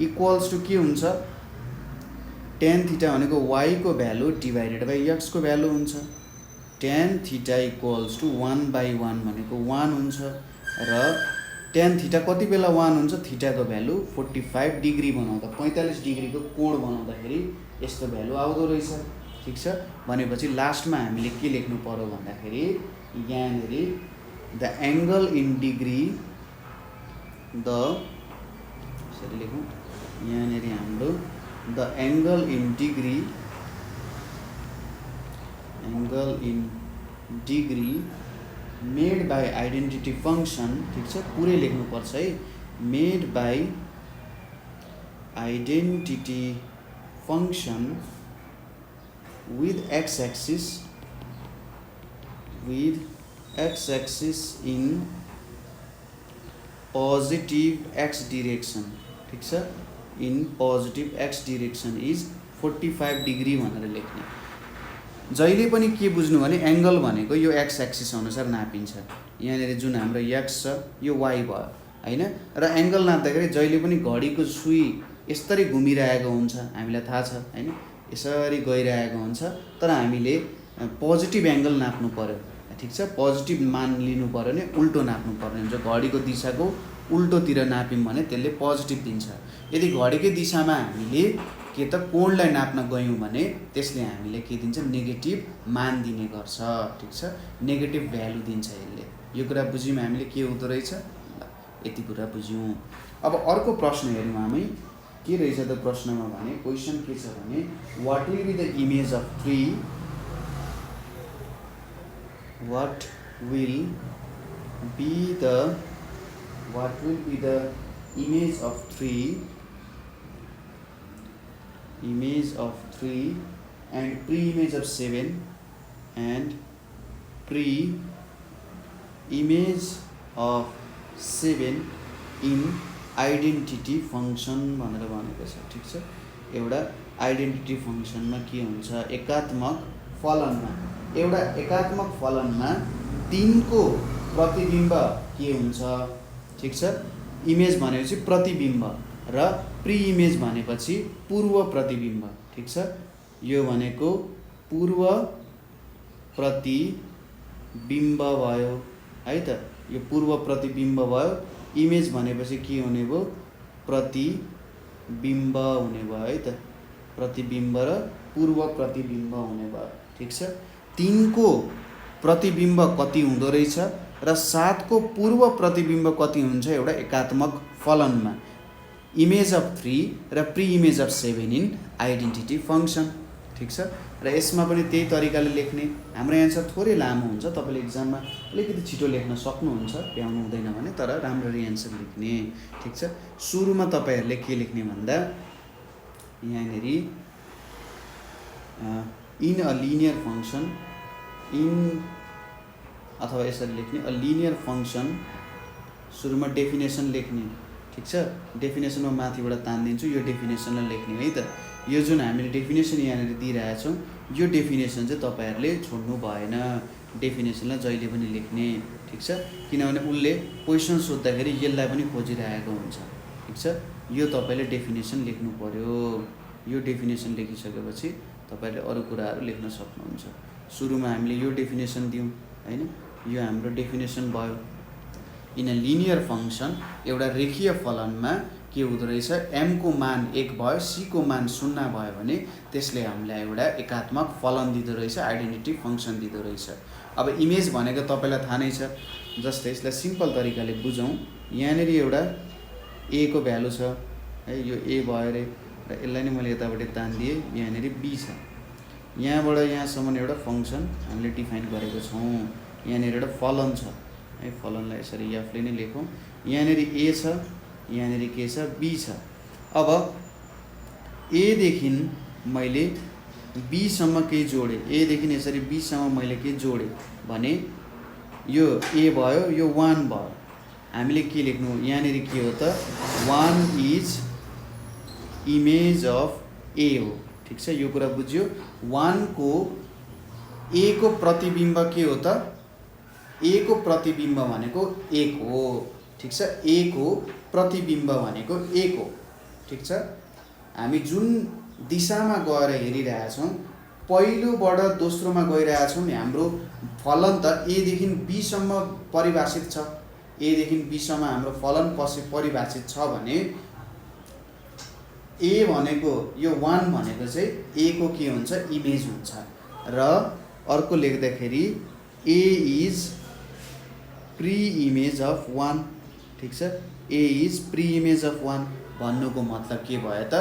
इक्वल्स टु के हुन्छ, tan थीटा भनेको y को भ्यालु डिभाइडेड बाई x को भ्यालु हुन्छ। tan थीटा इक्वल्स टु 1/1 भनेको 1 हुन्छ र tan थीटा कति बेला 1 हुन्छ, थीटाको भ्यालु 45 डिग्री बनाउँदा, 45 डिग्रीको कोण बनाउँदाखेरि यस्तो भ्यालु आउँदो रहेछ। ठिक छ, भनेपछि लास्टमा हामीले के लेख्नु पर्यो भन्दाखेरि यहाँनिर the angle in degree, the यसरी लेखौँ, यहाँनिर हाम्रो the angle in degree, angle in degree made by identity function, ठिक छ, पुरै लेख्नुपर्छ है, made by identity function with x-axis in positive x direction, ठिक छ, in positive x direction is 45 degree भनेर लेख्ने। जहिले पनि के बुझ्नु भने एङ्गल भनेको यो x एक्सिस अनुसार नापिन्छ। यहाँनिर जुन हाम्रो x छ यो y भयो हैन, र एङ्गल नाप्दाखेरि जहिले पनि घडीको सुई यसरी घुमिरहेको हुन्छ, हामीलाई थाहा छ हैन, यसरी गइरहेको हुन्छ। तर हामीले पोजिटिभ एङ्गल नाप्नु पर्यो, ठिक छ, पोजिटिभ मान लिनु पर्यो भने उल्टो नाप्नु पर्ने हुन्छ। घडीको दिशाको उल्टोतिर नाप्यौँ भने त्यसले पोजिटिभ दिन्छ। यदि घडीकै दिशामा हामीले के त कोणलाई नाप्न गयौँ भने त्यसले हामीले के दिन्छ, नेगेटिभ मान दिने गर्छ। ठिक छ, नेगेटिभ भ्यालु दिन्छ यसले। यो कुरा बुझ्यौँ हामीले के हुँदो रहेछ, यति कुरा बुझ्यौँ। अब अर्को प्रश्न हेरौँ हामी, के रहेछ त प्रश्नमा भने, क्वेसन के छ भने what will be the image of three what will be the image of 3 and pre-image of 7 and pre-image of 7 in identity function भनेर भनेको छ। ठीक छ, एउटा आइडेन्टिटी फंक्सनमा के हुन्छ, एकात्मक फलनमा 3 को प्रतिबिम्ब के हुन्छ। ठीक छ, इमेज भनेपछि प्रतिबिम्ब र प्री इमेज भनेपछि पूर्व प्रतिबिम्ब। ठीक छ, यो भनेको पूर्व प्रतिबिम्ब भयो है त, यो पूर्व प्रतिबिम्ब भयो। इमेज भनेपछि के हुने भयो, प्रतिबिम्ब हुने भयो है त, प्रतिबिम्ब र पूर्व प्रतिबिम्ब हुने भयो। ठीक छ, 3 को प्रतिबिम्ब कति हुँदो रहेछ र 7 को पूर्व प्रतिबिम्ब कति हुन्छ एउटा एकात्मक फलनमा, इमेज अफ 3 र pre image of 7 in identity function. ठीक छ, र यसमा पनि त्यही तरिकाले लेख्ने। हाम्रो एन्सर थोरै लामो हुन्छ, तपाईले एक्जाममा अलिकति छिटो लेख्न सक्नुहुन्छ, भ्याउनु हुँदैन भने, तर राम्ररी एन्सर लेख्ने। ठीक छ, सुरुमा तपाईहरुले के लेख्ने भन्दा यहाँनेरि इन अ लिनियर फंक्सन अथवा यसरी लेख्ने, अ लिनियर फंक्सन। सुरुमा डेफिनेसन लेख्ने। ठीक छ, डेफिनेसनमा माथिबाट तान्दिन्छु, यो डेफिनेसनलाई लेख्ने है त। यो जुन हामीले डेफिनेसन यहाँनिर दिइरहेछौँ, यो डेफिनेसन चाहिँ तपाईहरुले छोड्नु भएन, डेफिनेसनलाई जहिले पनि लेख्ने। ठीक छ, किनभने उनले क्वेसन सोध्दाखेरि यसलाई पनि खोजिरहेको हुन्छ। ठीक छ, यो तपाईले डेफिनेसन लेख्नु पर्यो। यो डेफिनेसन लेखिसकेपछि तपाईले अरु कुराहरु लेख्न सक्नुहुन्छ। सुरुमा हामीले यो डेफिनेसन दियौं हैन, यो हाम्रो डेफिनेसन भयो। इन अ लिनियर फंक्सन, एउटा रेखीय फलनमा के हुँदो रहेछ, m को मान 1 भयो, c को मान 0 भयो भने त्यसले हामीलाई एउटा एकात्मक फलन दिँदो रहेछ, आइडेन्टिटी फंक्सन दिँदो रहेछ। अब इमेज भनेको तपाईलाई थाहा नै छ, जस्तै यसलाई सिम्पल तरिकाले बुझौं। यहाँनेर एउटा a को भ्यालु छ है, यो a भयो रे, र यसलाई नै मैले यताबाट तान्दिए, यहाँनेर b छ। यहाँबाट यहाँसम्म एउटा फंक्सन हामीले डिफाइन गरेको छौं। यहाँनेर एउटा फलन छ है, फलनलाई यसरी f ले नै लेखौं। यहाँनेर a छ, यहाँनेर के छ, b छ। अब a देखि मैले b सम्म के जोडे, a देखि यसरी b सम्म मैले के जोडे भने यो a भयो, यो 1 भयो। हामीले के लेख्नु, यहाँनेर के हो त, 1 इज इमेज अफ a हो। ठीक छ, यो कुरा बुझ्यो। 1 को a को प्रतिबिम्ब के हो त, a को प्रतिबिम्ब भनेको 1 हो। ठीक छ, a को प्रतिबिम्ब भनेको 1 हो। ठीक छ, हामी जुन दिशामा गएर हेरिरहेछौं, पहिलोबाट दोस्रोमा गइरहेछौं, हाम्रो फलन त a देखि b सम्म परिभाषित छ। a देखि b सम्म हाम्रो फलन परिभाषित छ भने a भनेको यो 1 भनेको चाहिँ a को के हुन्छ, इमेज हुन्छ। र अर्को लेख्दाखेरि a is pre image of 1। ठीक छ, a is pre image of 1 भन्नुको मतलब के भयो त,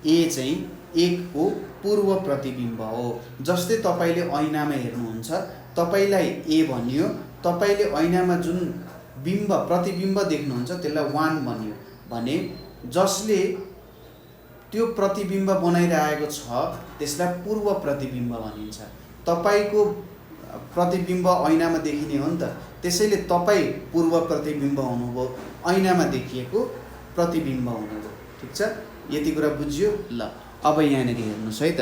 a चाहिँ 1 को पूर्व प्रतिबिम्ब हो। जस्तै तपाईले ऐनामा हेर्नुहुन्छ, तपाईलाई a भनियो, तपाईले ऐनामा जुन बिम्ब प्रतिबिम्ब देख्नुहुन्छ त्यसलाई 1 भनियो भने जसले त्यो प्रतिबिम्ब बनाइरहेको छ त्यसलाई पूर्व प्रतिबिम्ब भनिन्छ। तपाईको प्रतिबिम्ब ऐनामा देखिने हो नि त, त्यसैले तपाई पूर्व प्रतिबिम्ब हुनुभयो, ऐनामा देखिएको प्रतिबिम्ब हुनुभयो। ठीक छ, यति कुरा बुझ्यो। ल अब यहाँनेर हेर्नुस् है त,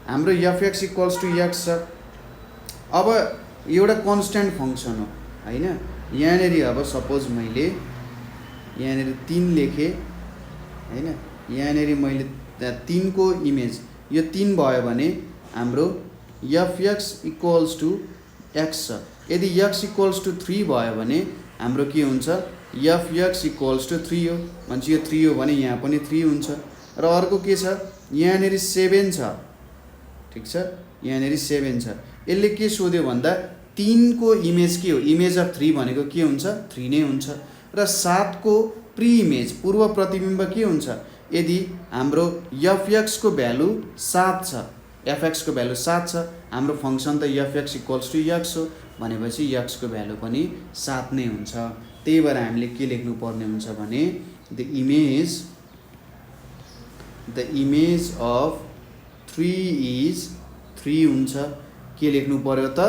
हाम्रो fx = x छ। अब एउटा कन्स्ट्यान्ट फंक्सन हो हैन। यहाँनेर अब सपोज मैले यहाँनेर 3 लेखे हैन, यहाँनेर मैले 3 को इमेज यो 3 भयो भने हाम्रो fx = x छ। यदि x = 3 भयो भने हाम्रो के हुन्छ, fx = 3 हो। भन्छ यो 3 हो भने यहाँ पनि 3 हुन्छ। र अर्को के छ, यहाँनेर 7 छ। ठीक छ, यहाँनेर 7 छ। यसले के सोध्यो भन्दा 3 को इमेज के हो, इमेज अफ 3 भनेको के हुन्छ, 3 नै हुन्छ। र 7 को प्री इमेज पूर्व प्रतिबिम्ब के हुन्छ, यदि हाम्रो fx को भ्यालु 7 छ, fx को भ्यालु 7 छ, हाम्रो फंक्सन त fx = x हो भनेपछि x को भ्यालु पनि 7 नै हुन्छ। त्यही भएर हामीले के लेख्नु पर्ने हुन्छ भने द इमेज अफ 3 इज 3 हुन्छ। के लेख्नु पर्यो त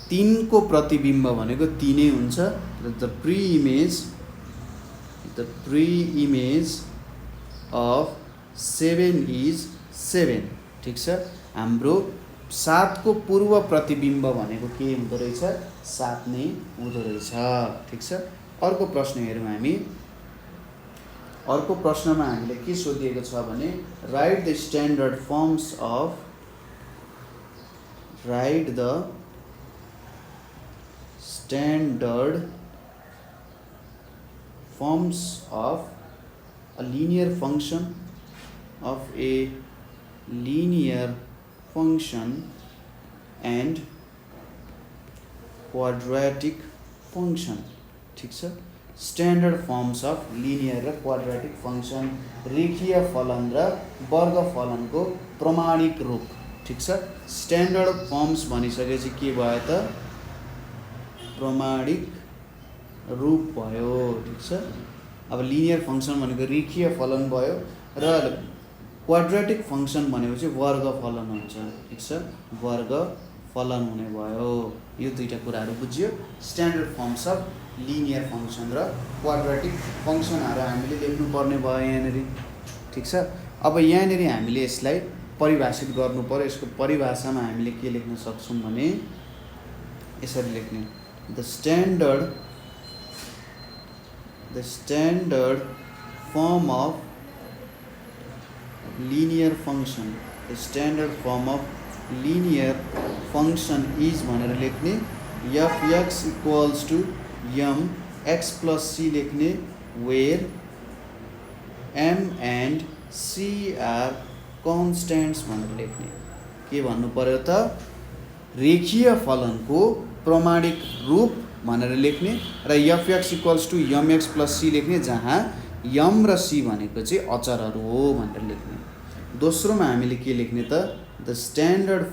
3 को प्रतिबिम्ब भनेको 3 नै हुन्छ। The pre image of 7 is 7। ठीक छ, हाम्रो 7 को पूर्व प्रतिबिम्ब भनेको के हुँदो रहेछ 7 नै हुँदो रहेछ। ठीक छ, अर्को प्रश्न हेरौँ हामी। अर्को प्रश्नमा हामीले के सोधिएको छ भने write the standard firms of a linear function and quadratic function। ठीक छ, स्ट्यान्डर्ड फर्म्स अफ लिनियर र क्वाड्रेटिक फंक्शन, रेखीय फलन र वर्ग फलनको प्रमाणिक रूप। ठीक छ, स्ट्यान्डर्ड फर्म्स भनिसकेपछि के भयो त प्रमाणिक रूप भयो। ठीक छ, अब लिनियर फंक्शन भनेको रेखीय फलन भयो र क्वाड्रेटिक फंक्शन भनेपछि वर्ग फलन हुन्छ। ठीक छ, वर्ग फलन हुने भयो। यो दुईटा कुराहरू बुझ्यो। Standard firms of linear function र क्वाड्रेटिक फंक्शनहरू हामीले लेख्नु पर्ने भयो यहाँनेरि। ठीक छ, अब यहाँनेरि हामीले यसलाई परिभाषित गर्नु पर्यो। यसको परिभाषामा हामीले के लेख्न सक्छौँ भने यसरी लेख्ने the standard form of linear function, the standard form of linear function is भनेर लेख्ने f(x) equals to m x plus c लेख्ने where m and c are constants भनेर लेख्ने। के भन्नु पर्यो त रेखीय फलनको प्रमाणिक रूप भनेर लेख्ने र f(x) equals to mx plus c लेख्ने, जहाँ m र c भनेको चाहिँ अचरहरू हो भनेर लेख्ने। दोस्रोमा हामीले के लेख्ने त the standard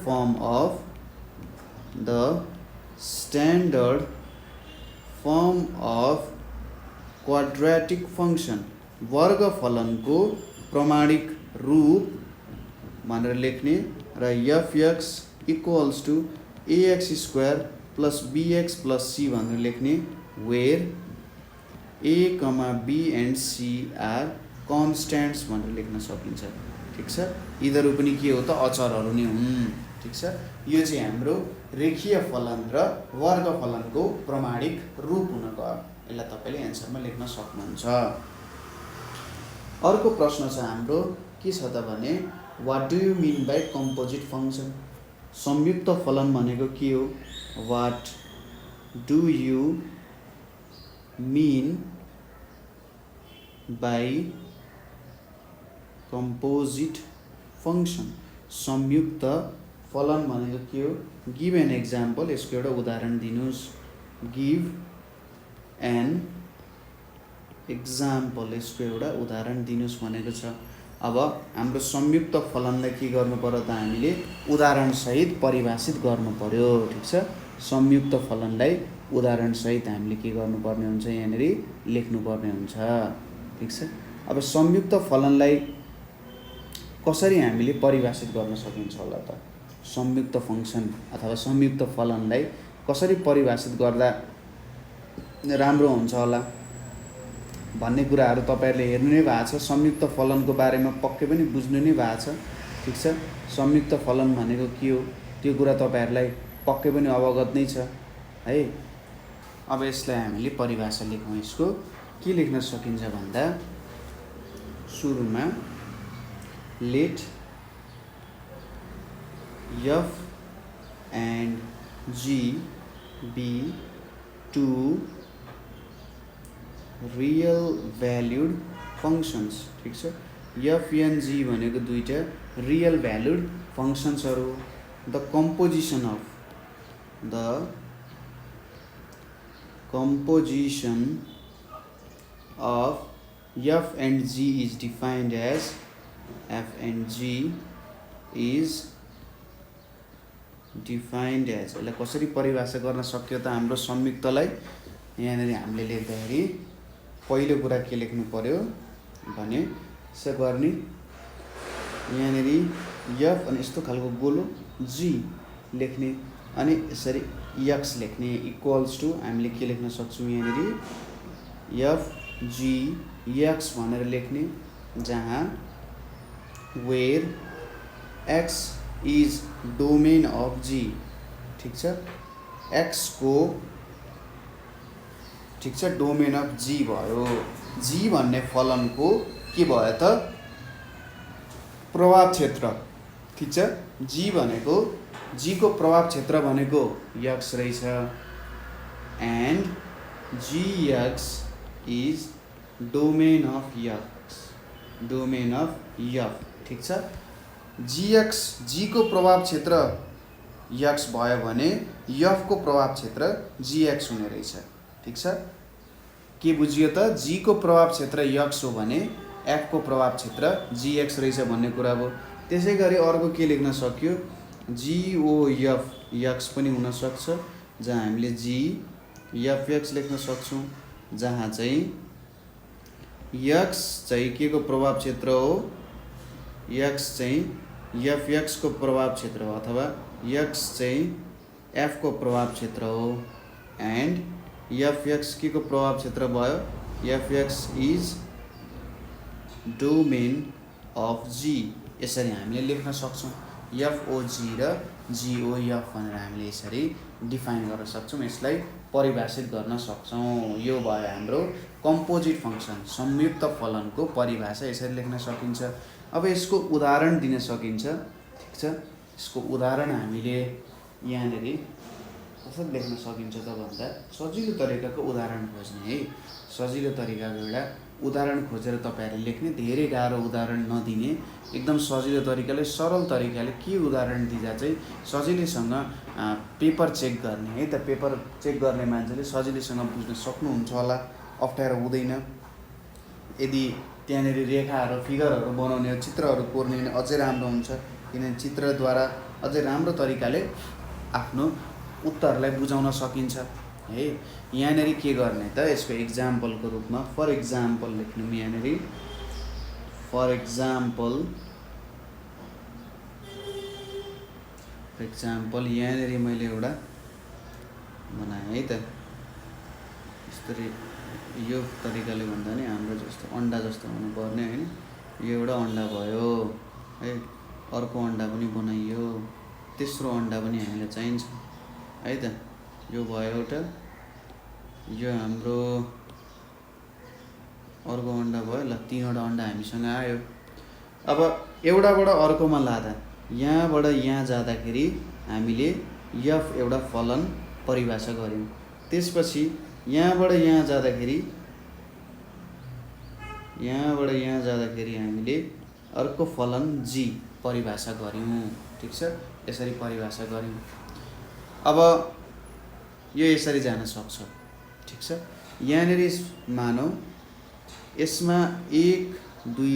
form of quadratic function, वर्ग फलनको प्रमाणिक रूप भनेर लेख्ने र f(x) equals to ax square plus bx plus c भनेर लेख्ने where a, b and c are constants भनेर लेख्न सकिन्छ। ठीक छ, यिनीहरू पनि के हो त अचरहरू नै हुन्। ठीक छ, यो चाहिँ हाम्रो रेखीय फलन र वर्ग फलनको प्रमाणिक रूप हुन गयो। यसलाई तपाईले एन्सरमा लेख्न सक्नुहुन्छ। अर्को प्रश्न छ हाम्रो के छ त भने what do you mean by composite function, संयुक्त फलन भनेको के हो। What do you mean by composite function, संयुक्त फलन भनेको के हो। गिभ एन एक्जाम्पल, यसको एउटा उदाहरण दिनुस्। गिभ एन एक्जाम्पल, यसको एउटा उदाहरण दिनुस् भनेको छ। अब हाम्रो संयुक्त फलनलाई के गर्नु पर्यो त हामीले उदाहरण सहित परिभाषित गर्नु पर्यो। ठीक छ, संयुक्त फलनलाई उदाहरण सहित हामीले के गर्नुपर्ने हुन्छ यहाँनेरि लेख्नुपर्ने हुन्छ। ठीक छ, अब संयुक्त फलनलाई कसरी हामीले परिभाषित गर्न सकिन्छ होला त। संयुक्त फंक्शन अथवा संयुक्त फलनलाई कसरी परिभाषित गर्दा राम्रो हुन्छ होला भन्ने कुराहरू तपाईहरुले हेर्नु नै भएको छ। संयुक्त फलनको बारेमा पक्कै पनि बुझ्नु नै भएको छ। ठीक छ, संयुक्त फलन भनेको के हो त्यो कुरा तपाईहरुलाई पक्कै पनि अवगत नै छ है। अब यसलाई हामीले परिभाषा लेखौँ। यसको के लेख्न सकिन्छ भन्दा सुरुमा late f and g be two real valued functions। ठीक छ, f and g भनेको दुईटा रियल भ्यालुड फंक्शन्सहरु। The composition of f and g is defined as f and g is defined as, यसलाई कसरी परिभाषा गर्न सक्यो त हाम्रो संयुक्तलाई यहाँनिर हामीले लेख्दाखेरि पहिलो कुरा के लेख्नु पर्यो भने यसो गर्ने यहाँनिर एफ अनि यस्तो खालको गोलो जी लेख्ने अनि यसरी एक्स लेख्ने इक्वल्स टु हामीले के लेख्न सक्छौँ यहाँनिर एफ जी एक्स भनेर लेख्ने जहाँ where x is domain of g. ठिक छ, एक्स को ठिक छ डोमेन अफ जी भयो। जी भन्ने फलनको के भयो त प्रभाव क्षेत्र। ठिक छ, जी भनेको जी को प्रभाव क्षेत्र भनेको एक्स रहेछ and g x is domain of x, domain of f. ठिक छ, जीएक्स जी को प्रभाव क्षेत्र एक्स भयो भने एफ को प्रभाव क्षेत्र जीएक्स हुने रहेछ। ठिक छ, के बुझियो त जी को प्रभाव क्षेत्र एक्स हो भने एफ को प्रभाव क्षेत्र जीएक्स रहेछ भन्ने कुरा भयो। त्यसै गरी अर्को के लेख्न सक्यो जिओएफ एक्स पनि हुन सक्छ जहाँ हामीले जी एफ एक्स लेख्न सक्छौँ जहाँ चाहिँ एक्स चाहिँ के को प्रभाव क्षेत्र हो, एक्स चाहिँ एफ एक्स को प्रभाव क्षेत्र हो अथवा एक्स चाहिँ एफ को प्रभाव क्षेत्र हो एन्ड एफ एक्स के को प्रभाव क्षेत्र भयो, f x is domain of g. यसरी हामीले लेख्न सक्छौँ एफओजी र जिओएफ भनेर हामीले यसरी डिफाइन गर्न सक्छौँ, यसलाई परिभाषित गर्न सक्छौँ। यो भयो हाम्रो कम्पोजिट फङ्सन संयुक्त फलनको परिभाषा, यसरी लेख्न सकिन्छ। अब यसको उदाहरण दिन सकिन्छ। ठिक छ, यसको उदाहरण हामीले यहाँनिर कसरी लेख्न सकिन्छ त भन्दा सजिलो तरिकाको उदाहरण खोज्ने है। सजिलो तरिकाको एउटा उदाहरण खोजेर तपाईँहरूले लेख्ने, धेरै गाह्रो उदाहरण नदिने, एकदम सजिलो तरिकाले सरल तरिकाले के उदाहरण दिँदा चाहिँ सजिलैसँग पेपर चेक गर्ने है त। पेपर चेक गर्ने मान्छेले सजिलैसँग बुझ्न सक्नुहुन्छ होला, अप्ठ्यारो हुँदैन। यदि त्यहाँनिर रेखाहरू फिगरहरू बनाउने हो, चित्रहरू कोर्ने भने अझै राम्रो हुन्छ, किनभने चित्रद्वारा अझै राम्रो तरिकाले आफ्नो उत्तरलाई बुझाउन सकिन्छ है। यहाँनिर के गर्ने त यसको इक्जाम्पलको रूपमा फर इक्जाम्पल लेख्नु। यहाँनिर फर इक्जाम्पल यहाँनिर मैले एउटा बनाएँ है त। यस्तरी यो तरिकाले भन्दा नि हाम्रो जस्तो अन्डा जस्तो हुनुपर्ने होइन। यो एउटा अन्डा भयो है, अर्को अन्डा पनि बनाइयो, तेस्रो अन्डा पनि हामीलाई चाहिन्छ है त। यो भयो एउटा, यो हाम्रो अर्को अन्डा भयो। ल, तीनवटा अन्डा हामीसँग आयो। अब एउटाबाट अर्कोमा लाँदा यहाँबाट यहाँ जाँदाखेरि हामीले एफ एउटा फलन परिभाषा गऱ्यौँ। त्यसपछि यहाँबाट यहाँ जाँदाखेरि हामीले अर्को फलन जी परिभाषा गऱ्यौँ। ठिक छ, यसरी परिभाषा गऱ्यौँ। अब यो यसरी जान सक्छ। ठिक छ, यहाँनिर मानौ यसमा 1 2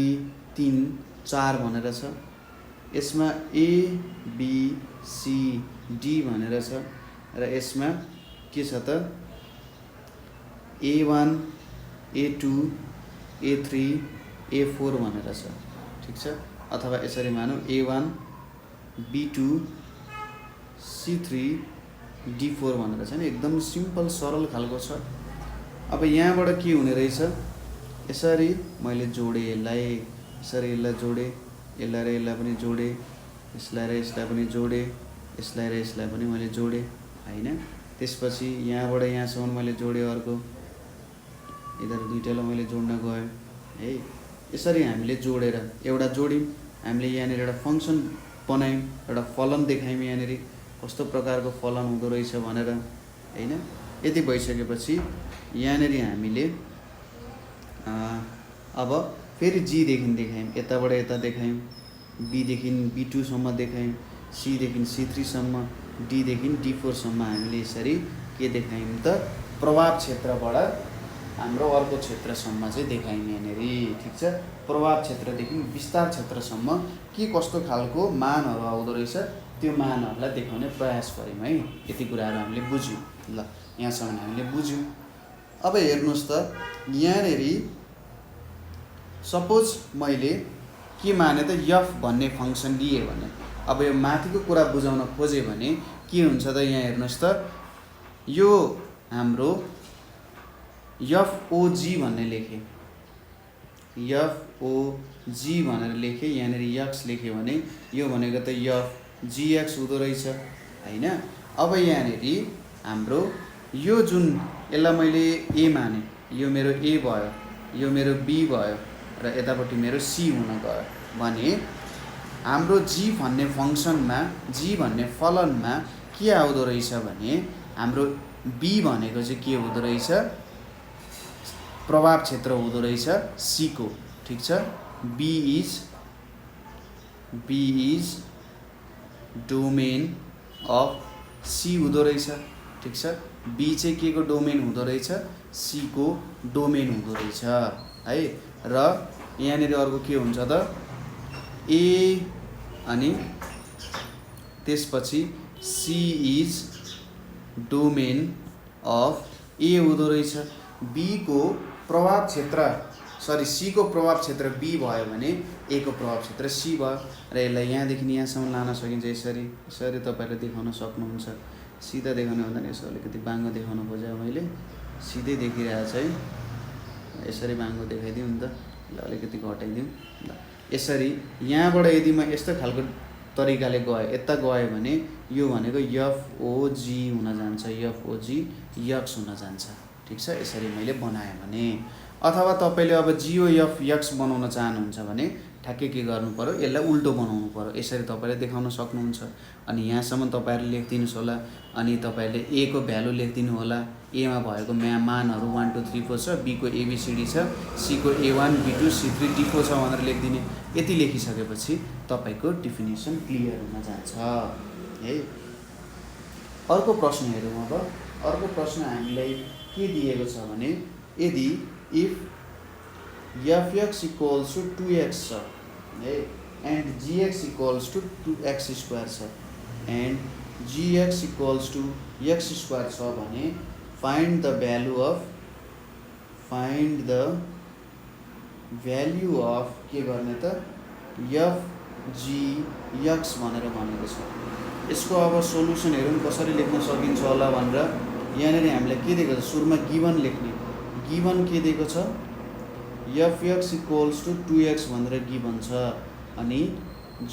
3 4 भनेर छ, यसमा ए बी सी डी भनेर छ र यसमा के छ त A1 A2 A3 A4 भनेर छ। ठिक छ, अथवा यसरी मानौ A1 B2 C3 D4 भनेर छ नि। एकदम सिम्पल सरल खालको छ। अब यहाँबाट के हुने रहेछ, यसरी मैले जोडेँ, यसलाई यसरी यसलाई जोडेँ, यसलाई र यसलाई पनि जोडेँ, यसलाई र यसलाई पनि जोडेँ, यसलाई र यसलाई पनि मैले जोडेँ हैन। त्यसपछि यहाँबाट यहाँसम्म मैले जोडेँ, अर्को यिनीहरू दुईटालाई मैले जोड्न गएँ है। यसरी हामीले जोडेर एउटा जोड्यौँ, हामीले यहाँनिर एउटा फङ्सन बनायौँ, एउटा फलन देखायौँ यहाँनिर कस्तो प्रकारको फलन हुँदो रहेछ भनेर हैन। यति भइसकेपछि यहाँनिर हामीले अब फेरि जीदेखि देखायौँ, यताबाट यता देखायौँ, बीदेखि B2 सम्म देखायौँ, सीदेखि C3 सम्म, डीदेखि D4 सम्म हामीले यसरी के देखायौँ त प्रभाव क्षेत्रबाट हाम्रो अर्को क्षेत्रसम्म चाहिँ देखायौँ यहाँनिर। ठिक छ, प्रभाव क्षेत्रदेखि विस्तार क्षेत्रसम्म के कस्तो खालको मानहरू आउँदो रहेछ त्यो मानहरूलाई देखाउने प्रयास गऱ्यौँ है। यति कुराहरू हामीले बुझ्यौँ। ल यहाँसम्म हामीले बुझ्यौँ। अब हेर्नुहोस् त यहाँनेरि सपोज मैले के माने त यफ भन्ने फङ्सन लिएँ भने अब यो माथिको कुरा बुझाउन खोजेँ भने के हुन्छ त यहाँ हेर्नुहोस् त यो हाम्रो एफओजी भन्ने लेखेँ, एफओजी भनेर लेखेँ, यहाँनिर यक्स लेख्यो भने यो भनेको त एफ जीएक्स हुँदो रहेछ हैन। अब यहाँनिर हाम्रो यो जुन यसलाई मैले ए माने, यो मेरो ए भयो, यो मेरो बी भयो र यतापट्टि मेरो सी हुन गयो भने हाम्रो जी भन्ने फङ्सनमा, जी भन्ने फलनमा के आउँदो रहेछ भने हाम्रो बी भनेको चाहिँ के हुँदो रहेछ, प्रभाव क्षेत्र हुँदो रहेछ सी को। ठीक छ, B is domain of C हुँदो रहेछ। ठीक छ, बी चाहिँ के को डोमेन हुँदो रहेछ, सी को डोमेन हुँदो रहेछ है। र यहाँनिर अर्को के हुन्छ त ए अनि त्यसपछि सी इज डोमेन अफ ए हुँदो रहेछ। बी को प्रभाव क्षेत्र सी को प्रभाव क्षेत्र बी भयो भने ए को प्रभाव क्षेत्र सी भयो र यसलाई यहाँदेखि यहाँसम्म लान सकिन्छ। यसरी यसरी तपाईँहरूले देखाउन सक्नुहुन्छ। सिधा देखाउने भन्दा नि यसो अलिकति बाङ्गो देखाउन खोजेँ मैले, सिधै देखिरहेछ है। यसरी बाङ्गो देखाइदिउँ नि त, ल अलिकति घटाइदिउँ। ल यसरी यहाँबाट यदि म यस्तो खालको तरिकाले गएँ, यता गएँ भने यो भनेको एफओजी हुन जान्छ, एफओजी यक्स हुन जान्छ। ठीक छ, यसरी मैले बनाएँ भने। अथवा तपाईँले अब जिओएफ यक्स बनाउन चाहनुहुन्छ भने ठ्याक्कै के गर्नु पर्यो, यसलाई उल्टो बनाउनु पर्यो। यसरी तपाईँले देखाउन सक्नुहुन्छ। अनि यहाँसम्म तपाईँहरूले लेखिदिनुहोस् होला। अनि तपाईँहरूले ए को भ्यालु लेखिदिनु होला। एमा भएको मानहरू 1 2 3 4 छ, बी को एबिसिडी छ, सी को A1 B2 C3 D4 छ भनेर लेखिदिने। यति लेखिसकेपछि तपाईँको डिफिनेसन क्लियर हुन जान्छ है। अर्को प्रश्न हेरौँ। अब अर्को प्रश्न हामीलाई के दिएको छ भने यदि if fx equals to 2x छ है and gx equals to 2x square छ and gx equals to x square छ भने फाइन्ड द भ्यालु अफ के गर्ने त f g x भनेर भनेको छ। यसको अब सोलुसनहरू पनि कसरी लेख्न सकिन्छ होला भनेर यहाँनिर हामीलाई के दिएको छ, सुरुमा गिभन लेख्ने। गिभन के दिएको छ, fx इक्वल्स टु 2x भनेर गिभन छ अनि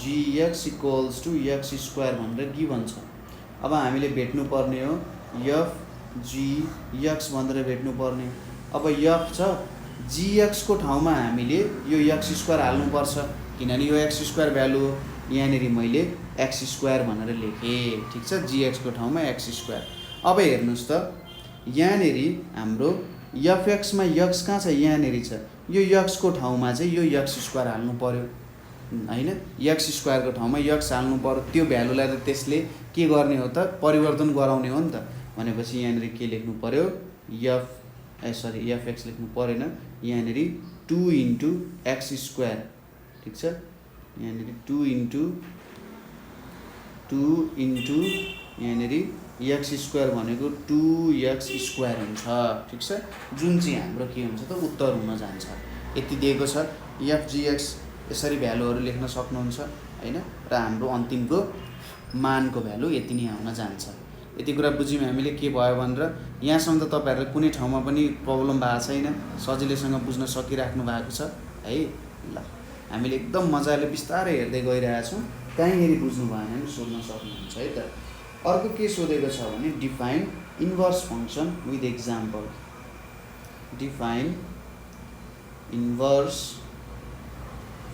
gx equals to x square भनेर गिभन छ। अब हामीले भेट्नु पर्ने हो f g x भनेर भेट्नु पर्ने। अब f छ, gx को ठाउँमा हामीले यो x स्क्वायर हाल्नुपर्छ किनभने यो x स्क्वायर भ्यालु हो। यहाँनिर मैले x स्क्वायर भनेर लेखेँ। ठिक छ, gx को ठाउँमा x स्क्वायर। अब हेर्नुहोस् त यहाँनिर हाम्रो fx मा x कहाँ छ, यहाँनिर छ। यो x को ठाउँमा चाहिँ यो x स्क्वायर हाल्नु पर्यो हैन। x स्क्वायर को ठाउँमा x हाल्नु पर्यो। त्यो भ्यालुलाई त त्यसले के गर्ने हो त, परिवर्तन गराउने हो नि त। भनेपछि यहाँनिर के लेख्नु पर्यो, fx लेख्नु परेन, यहाँनिर 2 इन्टु x स्क्वायर। ठिक छ, यहाँनिर 2 इन्टु यहाँनिर x स्क्वायर भनेको 2x स्क्वायर हुन्छ। ठिक छ, जुन चाहिँ हाम्रो के हुन्छ त उत्तर हुन जान्छ। यति दिएको छ। fgx यसरी भ्यालुहरू लेख्न सक्नुहुन्छ हैन। र हाम्रो अन्तिमको मानको भ्यालु यति नै आउन जान्छ। यति कुरा बुझ्यौँ हामीले के भयो भनेर। यहाँसम्म त तपाईँहरूले कुनै ठाउँमा पनि प्रब्लम भएको छैन, सजिलैसँग बुझ्न सकिराख्नु भएको छ है। ल हामीले एकदम मजाले बिस्तारै हेर्दै गइरहेछौँ। कहीँनिर बुझ्नु भएन भने सोध्न सक्नुहुन्छ है त। अर्को के सोधेको छ भने define inverse function with example. Define inverse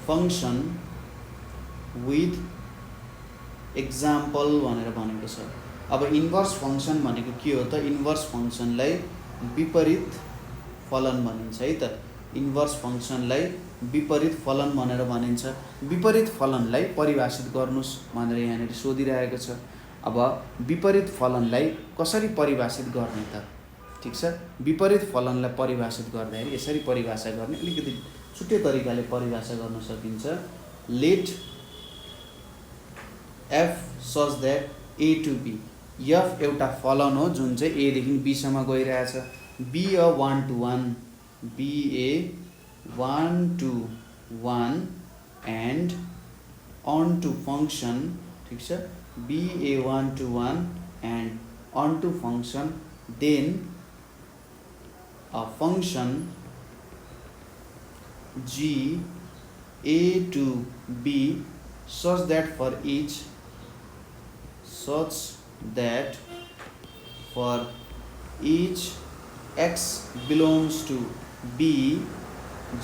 function with example भनेर भनेको छ। अब इन्भर्स फङ्सन भनेको के हो त, इन्भर्स फङ्सनलाई विपरीत फलन भनिन्छ है त। इन्भर्स फङ्सनलाई विपरीत फलन भनेर भनिन्छ। विपरीत फलनलाई परिभाषित गर्नुस् भनेर यहाँनिर सोधिरहेको छ। अब विपरीत फलनलाई कसरी परिभाषित गर्ने त? ठिक छ, विपरीत फलनलाई परिभाषित गर्दाखेरि यसरी परिभाषा गर्ने, अलिकति छुट्टै तरिकाले परिभाषा गर्न सकिन्छ। Let f such that a to b. F एउटा फलन हो जुन चाहिँ एदेखि बीसम्म गइरहेछ। Be a 1 to 1, be a 1 to 1 and onto function, ठिक छ, be a 1 to 1 and onto function, then a function g a to b such that for each x belongs to b,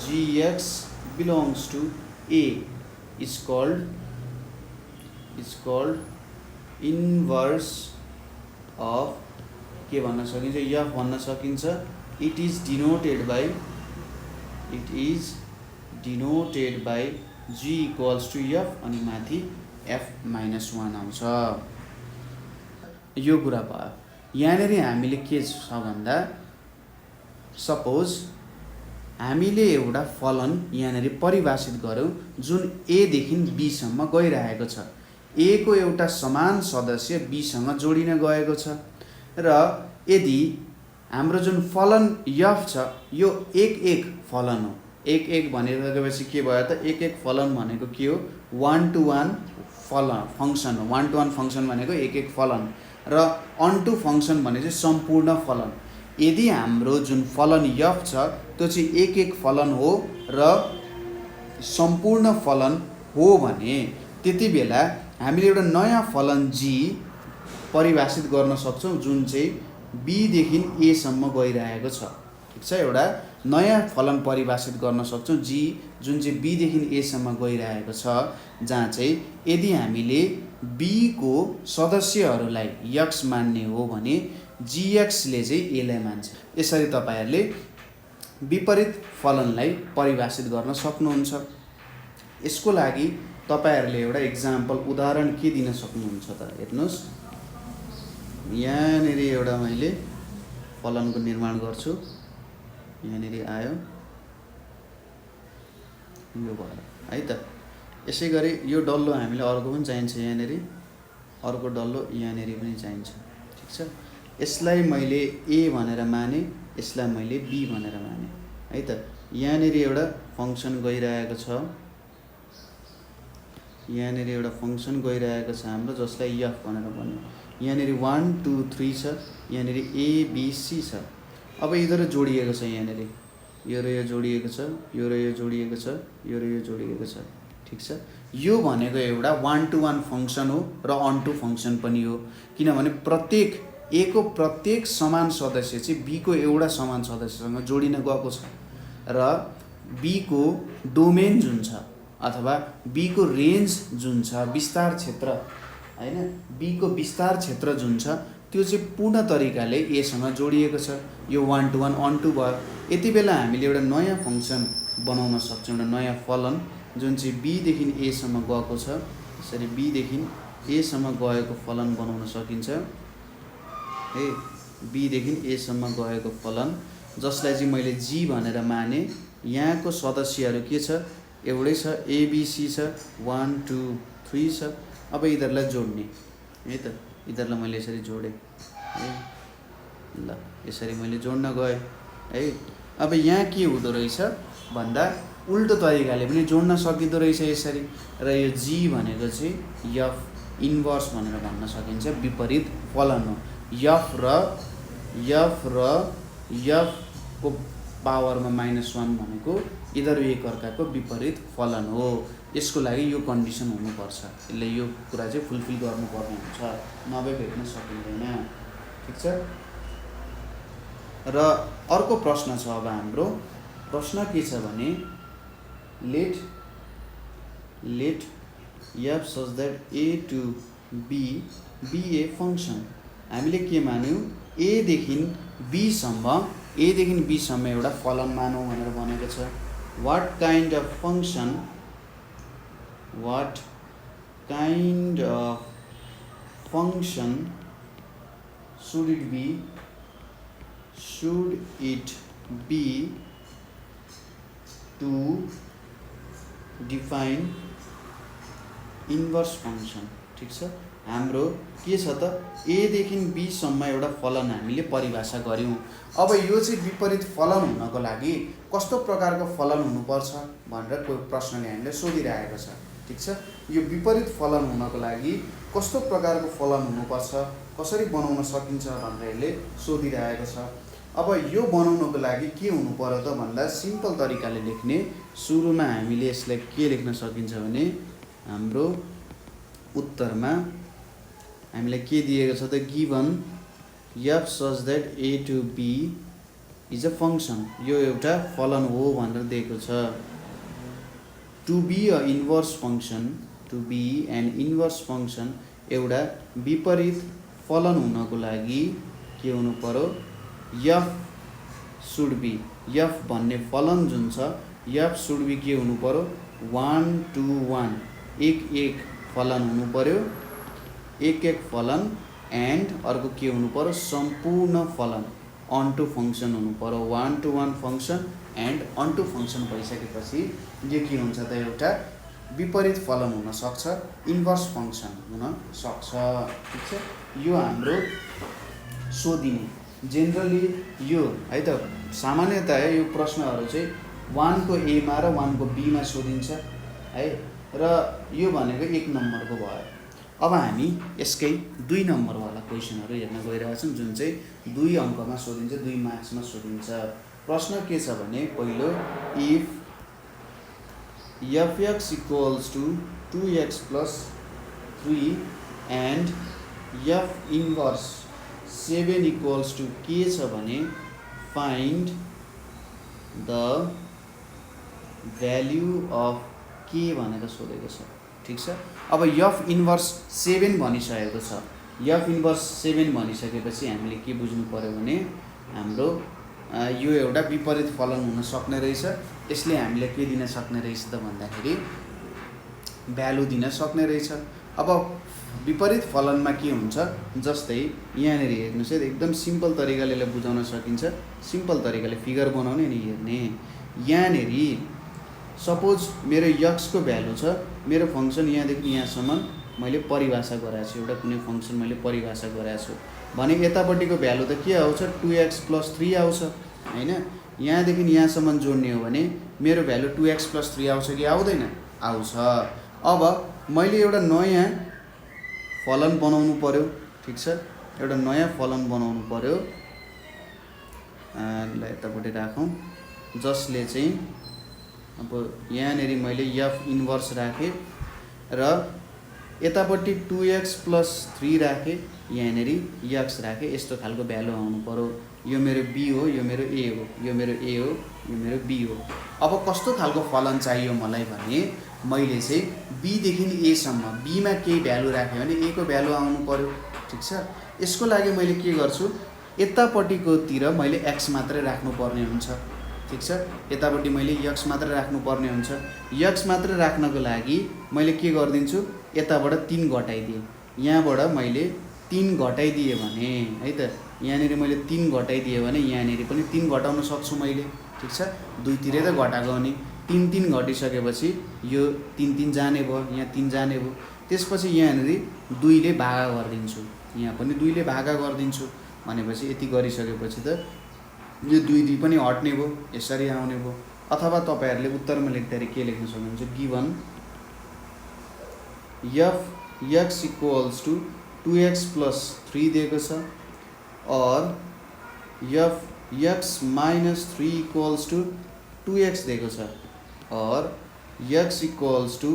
gx belongs to a is called inverse of के भन्न सकिन्छ, f भन्न सकिन्छ। It is denoted by g equals to f अनि माथि f minus 1 आउँछ। यो कुरा भयो। यहाँनिर हामीले के छ भन्दा सपोज हामीले एउटा फलन यहाँनिर परिभाषित गरौँ जुन a देखि b सम्म गइरहेको छ। a को एउटा समान सदस्य b सँग जोडिन गएको छ र यदि हाम्रो जुन फलन f छ यो एक फलन हो। एक भनेपछि के भयो त, एक फलन भनेको के हो, 1 to 1 फङ्सन हो। 1 to 1 फङ्सन भनेको एक फलन र अन टु फङ्सन भने चाहिँ सम्पूर्ण फलन। यदि हाम्रो जुन फलन f छ त्यो चाहिँ एक फलन हो र सम्पूर्ण फलन हो भने त्यति बेला हामीले एउटा नयाँ फलन g परिभाषित गर्न सक्छौँ जुन चाहिँ b देखि a सम्म गइरहेको छ। ठिक छ, एउटा नयाँ फलन परिभाषित गर्न सक्छौँ g जुन चाहिँ b देखि a सम्म गइरहेको छ, जहाँ चाहिँ यदि हामीले b को सदस्यहरूलाई x मान्ने हो भने gx ले चाहिँ a लाई मान्छ। यसरी तपाईहरुले विपरीत फलनलाई परिभाषित गर्न सक्नुहुन्छ। यसको लागि तपाईहरुले एउटा एक्जाम्पल उदाहरण के दिन सक्नुहुन्छ त, हेर्नुस् यहाँनिर एउटा मैले फलनको निर्माण गर्छु। यहाँनिर आयो, यो भयो है त। यसै गरी यो डल्लो हामीले अर्को पनि चाहिन्छ, यहाँनिर अर्को डल्लो यहाँनिर पनि चाहिन्छ। ठिक छ, यसलाई मैले a भनेर माने, यसलाई मैले b भनेर माने है त। यहाँनिर एउटा फङ्सन गइरहेको छ, यहाँनिर एउटा फङ्सन गइरहेको छ हाम्रो जसलाई f भनेर भन्यो। यहाँनिर 1 2 3 छ, यहाँनिर a b c छ। अब यिनीहरू जोडिएको छ, यहाँनिर यो र यो जोडिएको छ, यो र यो जोडिएको छ, यो र यो जोडिएको छ। ठिक छ, यो भनेको एउटा 1 to 1 फङ्सन हो र अन टु फङ्सन पनि हो, किनभने प्रत्येक a को प्रत्येक समान सदस्य चाहिँ b को एउटा समान सदस्यसँग जोडिन गएको छ र b को डोमेन जुन छ अथवा b को रेन्ज जुन छ, विस्तार क्षेत्र हैन, b को विस्तार क्षेत्र जुन छ त्यो चाहिँ पूर्ण तरिकाले a सँग जोडिएको छ। यो 1 to 1 अन टु भयो। यति बेला हामीले एउटा नयाँ फङ्सन बनाउन सक्छौँ, एउटा नयाँ फलन जुन चाहिँ b देखि a सम्म गएको छ। यसरी b देखि a सम्म गएको फलन बनाउन सकिन्छ है। b देखि a सम्म गएको फलन जसलाई चाहिँ मैले g भनेर माने। यहाँको सदस्यहरू के छ, एउटै छ, a b c छ, 1 2 3 छ। अब यिनीहरूलाई जोड्ने है त, यिनीहरूलाई मैले यसरी जोडेँ है, ल यसरी मैले जोड्न गएँ है। अब यहाँ के हुँदो रहेछ भन्दा उल्टो तरिकाले पनि जोड्न सकिँदो रहेछ यसरी। र यो g भनेको चाहिँ f इन्भर्स भनेर भन्न सकिन्छ, विपरीत फलन हो। f को पावरमा -1 भनेको यिनीहरू एक अर्काको विपरीत फलन हो। यसको लागि यो कन्डिसन हुनुपर्छ, यसले यो कुरा चाहिँ फुलफिल गर्नुपर्ने हुन्छ, नभए भेट्न सकिँदैन। ठिक छ, र अर्को प्रश्न छ। अब हाम्रो प्रश्न के छ भने late f such that a to b be a function। हामीले के मान्यौँ, a देखि b सम्म एउटा फलन मानौँ भनेर भनेको छ। what kind of function should it be to define inverse function। ठिक छ। हाम्रो के छ त a देखि b सम्म एउटा फलन हामीले परिभाषा गर्यौं। अब यो चाहिँ विपरीत फलन हुनको लागि कस्तो प्रकारको फलन हुनुपर्छ भनेर कोही प्रश्नले हामीलाई सोधिरहेको छ। ठिक छ, यो विपरीत फलन हुनको लागि कस्तो प्रकारको फलन हुनुपर्छ, कसरी बनाउन सकिन्छ भनेर यसले सोधिरहेको छ। अब यो बनाउनको लागि के हुनु पर्यो त भन्दा सिम्पल तरिकाले लेख्ने। सुरुमा हामीले यसलाई के लेख्न सकिन्छ भने हाम्रो उत्तरमा हामीलाई के दिएको छ त given f such that a to b is a function, यो एउटा फलन हो भनेर दिएको छ। to be a inverse function, to be an inverse function एउटा विपरीत फलन हुनको लागि के हुनु पर्यो, f should be, f भन्ने फलन जुन छ f should be के हुनु पर्यो 1 to 1, एक फलन हुनु पर्यो, एक फलन, एन्ड अर्को के हुनु पर्यो सम्पूर्ण फलन अन्टु फंक्सन हुनु पर्यो। 1 to 1 फंक्सन एन्ड अन्टु फंक्सन भइसकेपछि यो के हुन्छ त एउटा विपरीत फलन हुन सक्छ, इन्भर्स फंक्सन हुन सक्छ। ठीक छ, यो हाम्रो सोधिने जेनरली यो है त सामान्यतया यो प्रश्नहरु चाहिँ 1 को a मा र 1 को b मा सोधिन्छ है, र यो भनेको 1 नम्बरको भयो। अब हामी यसकै 2 नम्बरवाला क्वेशनहरु हेर्न गइरहेछौं जुन चाहिँ 2 अंकमा सोधिन्छ, 2 मार्क्समा सोधिन्छ। प्रश्न के छ भने पहिलो, if fx equals to 2x plus 3 and f inverse 7 equals to के छ भने find the value of k भनेर सोधेको छ। ठीक छ, अब f इन्भर्स 7 भनिसकेको छ। f इन्भर्स 7 भनिसकेपछि हामीले के बुझ्नु पर्यो भने हाम्रो यो एउटा विपरीत फलन हुन सक्ने रहेछ। यसले हामीले के दिन सक्ने रहेछ त भन्दाखेरि भ्यालु दिन सक्ने रहेछ। अब विपरीत फलनमा के हुन्छ, जस्तै यहाँनेर हेर्नुस् है, एकदम सिम्पल तरिकाले यसलाई बुझाउन सकिन्छ। सिम्पल तरिकाले फिगर बनाउने अनि हेर्ने। यहाँनेर सपोज मेरो x को भ्यालु छ, मेरो फंक्सन यहाँदेखि यहाँसम्म मैले परिभाषा गराएको छु, एउटा कुनै फंक्सन मैले परिभाषा गराएको छु भने यतापट्टिको भ्यालु त के आउँछ 2x plus 3 आउँछ हैन। यहाँदेखि यहाँसम्म जोड्ने हो भने मेरो भ्यालु 2x plus 3 आउँछ कि आउँदैन, आउँछ। अब मैले एउटा नयाँ फलन बनाउनु पर्यो। ठीक छ, एउटा नयाँ फलन बनाउनु पर्यो। ल यतापट्टि राखौं, जसले चाहिँ अब यहाँनेरि मैले f इन्भर्स राखे र यतापट्टि 2x plus 3 राखे, यहाँनेरि x राखे। यस्तो खालको भ्यालु आउनु पर्यो। यो मेरो b हो, यो मेरो a हो, यो मेरो a हो, यो मेरो b हो। अब कस्तो खालको फलन चाहियो मलाई भने मैले चाहिँ b देखि a सम्म b मा केही भ्यालु राखे भने a को भ्यालु आउनु पर्यो। ठीक छ, यसको लागि मैले के गर्छु, यतापट्टिको तिर मैले x मात्रै राख्नु पर्ने हुन्छ। ठीक छ, यतापट्टि मैले x मात्र राख्नु पर्ने हुन्छ। x मात्र राख्नको लागि मैले के गर्दिन्छु, यताबाट 3 घटाइदिए, यहाँबाट मैले 3 घटाइदिए भने है त, यहाँनेरि मैले 3 घटाइदिए भने यहाँनेरि पनि 3 घटाउन सक्छु मैले। ठीक छ, दुईतिरै त घटाएको हो नि। 3 घटिसकेपछि यो 3 जाने भयो, यहाँ 3 जाने भयो। त्यसपछि यहाँनेरि 2 ले भागा गरिदिन्छु, यहाँ पनि 2 ले भागा गरिदिन्छु भनेपछि यति गरिसकेपछि त यो 2 पनि हट्ने भयो, यसरी आउने भयो। अथवा तपाईहरुले उत्तरमा लेख्दाखेरि के लेख्न सक्नुहुन्छ, given f x equals to 2x plus 3 दिएको छ, और f x minus 3 equals to 2x दिएको छ, और x equals to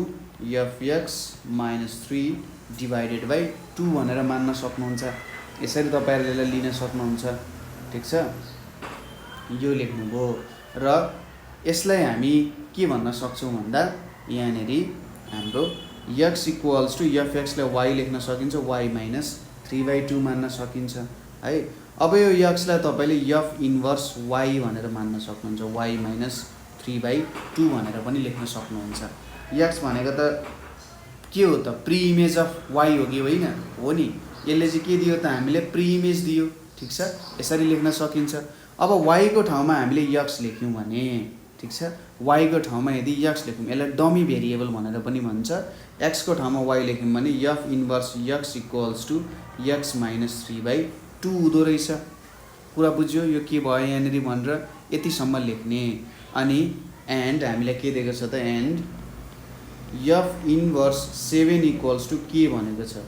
f x minus 3 divided by 2 भनेर मान्न सक्नुहुन्छ। यसरी तपाईहरुले लिन सक्नुहुन्छ। ठीक छ, यो लेख्नुभयो। र यसलाई हामी के भन्न सक्छौं भन्दा यहाँनेरि हाम्रो x equals to fx लाई y लेख्न सकिन्छ, y minus 3/2 मान्न सकिन्छ है। अब यो x लाई तपाईले f इन्भर्स y भनेर मान्न सक्नुहुन्छ, y minus 3/2 भनेर पनि लेख्न सक्नुहुन्छ। x भनेको त के हो त, प्री इमेज अफ y हो कि होइन, हो नि। यसले चाहिँ के दियो त, हामीले प्री इमेज दियो। ठीक छ, यसरी लेख्न सकिन्छ। अब y को ठाउँमा हामीले x लेख्यौं भने ठिक छ। y को ठाउँमा यदि x लेख्यौँ, यसलाई डमी भेरिएबल भनेर पनि भन्छ। x को ठाउँमा y लेख्यौँ भने f inverse x equals to x minus 3/2 हुँदो रहेछ। कुरा बुझ्यो यो के भयो यहाँनिर भनेर यतिसम्म लेख्ने। अनि एन्ड हामीलाई के दिएको छ त, and f inverse 7 equals to के भनेको छ,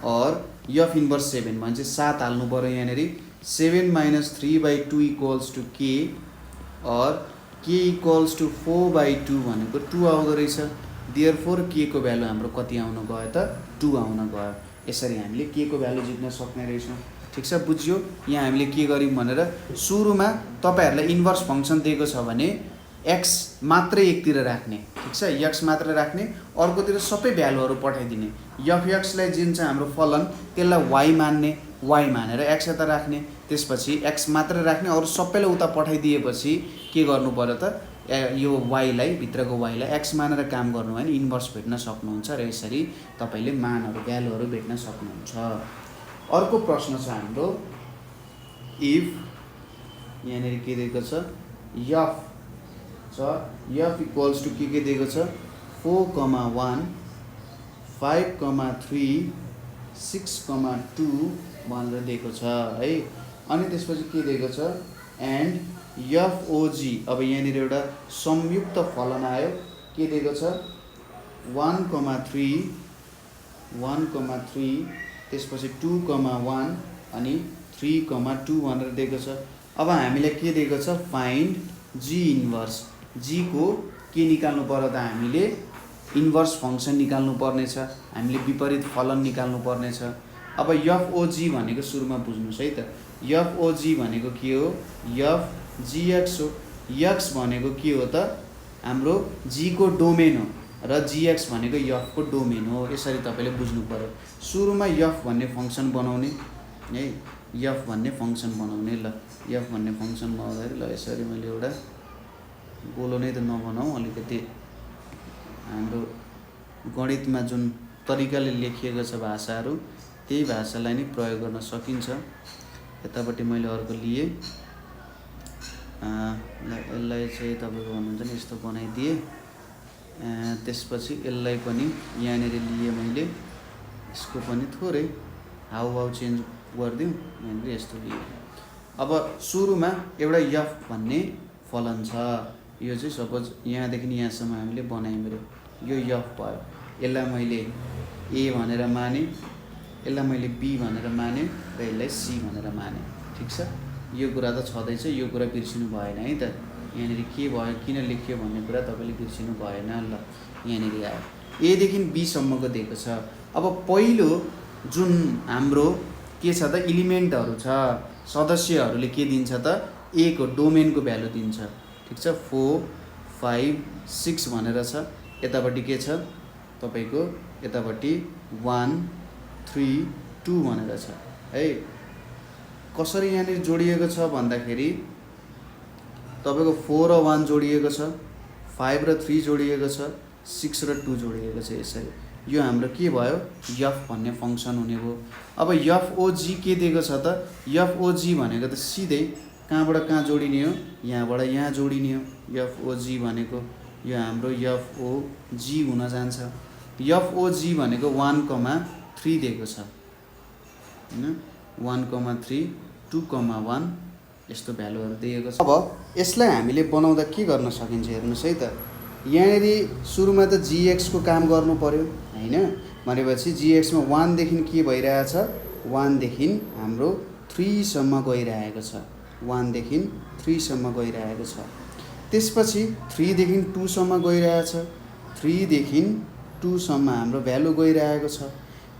और f इन्भर्स 7 भने चाहिँ 7 हाल्नु पऱ्यो यहाँनिर। 7 माइनस 3/2 इक्वल्स टु के, और के इक्वल्स टु 4/2 भनेको 2 आउँदो रहेछ। देयरफोर के को भ्यालु हाम्रो कति आउन गयो त, 2 आउन गयो। यसरी हामीले के को भ्यालु जित्न सक्ने रहेछौँ। ठिक छ, बुझ्यो। यहाँ हामीले के गर्यौँ भनेर सुरुमा तपाईँहरूलाई इन्भर्स फङ्सन दिएको छ भने x मात्रै एकतिर राख्ने, ठिक छ, x मात्र राख्ने, अर्कोतिर सबै भ्यालुहरू पठाइदिने। f(x) लाई जुन चाहिँ हाम्रो फलन त्यसलाई y मान्ने, y मानेर x यता राख्ने, त्यसपछि x मात्र राख्ने, अरू सबैलाई उता पठाइदिएपछि के गर्नु पर्यो त, यो y लाई, भित्रको y लाई x मानेर काम गर्नु भने इन्भर्स भेट्न सक्नुहुन्छ र यसरी तपाईँले मानहरू भ्यालुहरू भेट्न सक्नुहुन्छ। अर्को प्रश्न छ हाम्रो, इफ यहाँनिर के दिएको छ, f इक्वल्स टु के दिएको छ, 4,1 5,3 6,2 भनेर दिएको छ है। अनि त्यसपछि के दिएको छ, एन्ड FOG, अब यहाँनिर एउटा संयुक्त फलन आयो, के दिएको छ 1,3 त्यसपछि 2,1 अनि 3,2 भनेर दिएको छ। अब हामीलाई के दिएको छ, फाइन्ड G इन्भर्स। G को के निकाल्नु पर्यो त, हामीले इन्भर्स फङ्सन निकाल्नु पर्नेछ, हामीले विपरीत फलन निकाल्नु पर्नेछ। अब FOG भनेको सुरुमा बुझ्नुहोस् है त, FOG भनेको के हो, FGX हो। x भनेको के हो त, हाम्रो G को डोमेन हो र GX भनेको f को डोमेन हो। यसरी तपाईँले बुझ्नु पर्यो। सुरुमा f भन्ने फङ्सन बनाउने है, f भन्ने फङ्सन बनाउने। ल f भन्ने फङ्सन बनाउँदाखेरि ल यसरी मैले एउटा गोलो नै त नबनाऊ, अलिकति हाम्रो गणितमा जुन तरिकाले लेखिएको छ भाषाहरू त्यही भाषालाई नै प्रयोग गर्न सकिन्छ। यतापट्टि मैले अर्को लिए, यसलाई चाहिँ तपाईँको भन्नुहुन्छ नि यस्तो बनाइदिएँ। त्यसपछि यसलाई पनि यहाँनिर लिए मैले, यसको पनि थोरै हाउभाउ चेन्ज गरिदिउँ, यहाँनिर यस्तो लिए। अब सुरुमा एउटा f भन्ने फलन छ, यो चाहिँ सपोज यहाँदेखि यहाँसम्म हामीले बनायौँ रे, यो f भयो। यसलाई मैले a भनेर माने, यसलाई मैले b भनेर माने र यसलाई c भनेर माने। ठिक छ, यो कुरा त छँदैछ, यो कुरा बिर्सिनु भएन है त। यहाँनिर के भयो, किन लेखियो भन्ने कुरा तपाईँले बिर्सिनु भएन। ल यहाँनिर आयो, a देखि b सम्मको दिएको छ। अब पहिलो जुन हाम्रो के छ त, इलिमेन्टहरू छ, सदस्यहरूले के दिन्छ त, a को डोमेनको भ्यालु दिन्छ। ठिक छ, 4 5 6 भनेर छ। यतापट्टि के छ तपाईँको, यतापट्टि 1 3 2 भनेर छ है। कसरी यहाँनिर जोडिएको छ भन्दाखेरि तपाईँको 4 र 1 जोडिएको छ, 5 र 3 जोडिएको छ, 6 र 2 जोडिएको छ। यसरी यो हाम्रो के भयो, f भन्ने फङ्सन हुने भयो। अब FOG के दिएको छ त, FOG भनेको त सिधै कहाँबाट कहाँ जोडिने हो, यहाँबाट यहाँ जोडिने हो। FOG भनेको यो हाम्रो FOG हुन जान्छ। FOG भनेको 1,3 दिएको छ हैन, 1,3 2,1 यस्तो भ्यालुहरू दिएको छ। अब यसलाई हामीले बनाउँदा के गर्न सकिन्छ हेर्नुहोस् है त। यहाँनिर सुरुमा त GX को काम गर्नु पर्यो हैन, भनेपछि GX मा 1 देखि के भइरहेछ, 1 देखि हाम्रो 3 सम्म गइरहेको छ, 1 देखि 3 सम्म गइरहेको छ। त्यसपछि 3 देखि 2 सम्म गइरहेछ, 3 देखि 2 सम्म हाम्रो भ्यालु गइरहेको छ।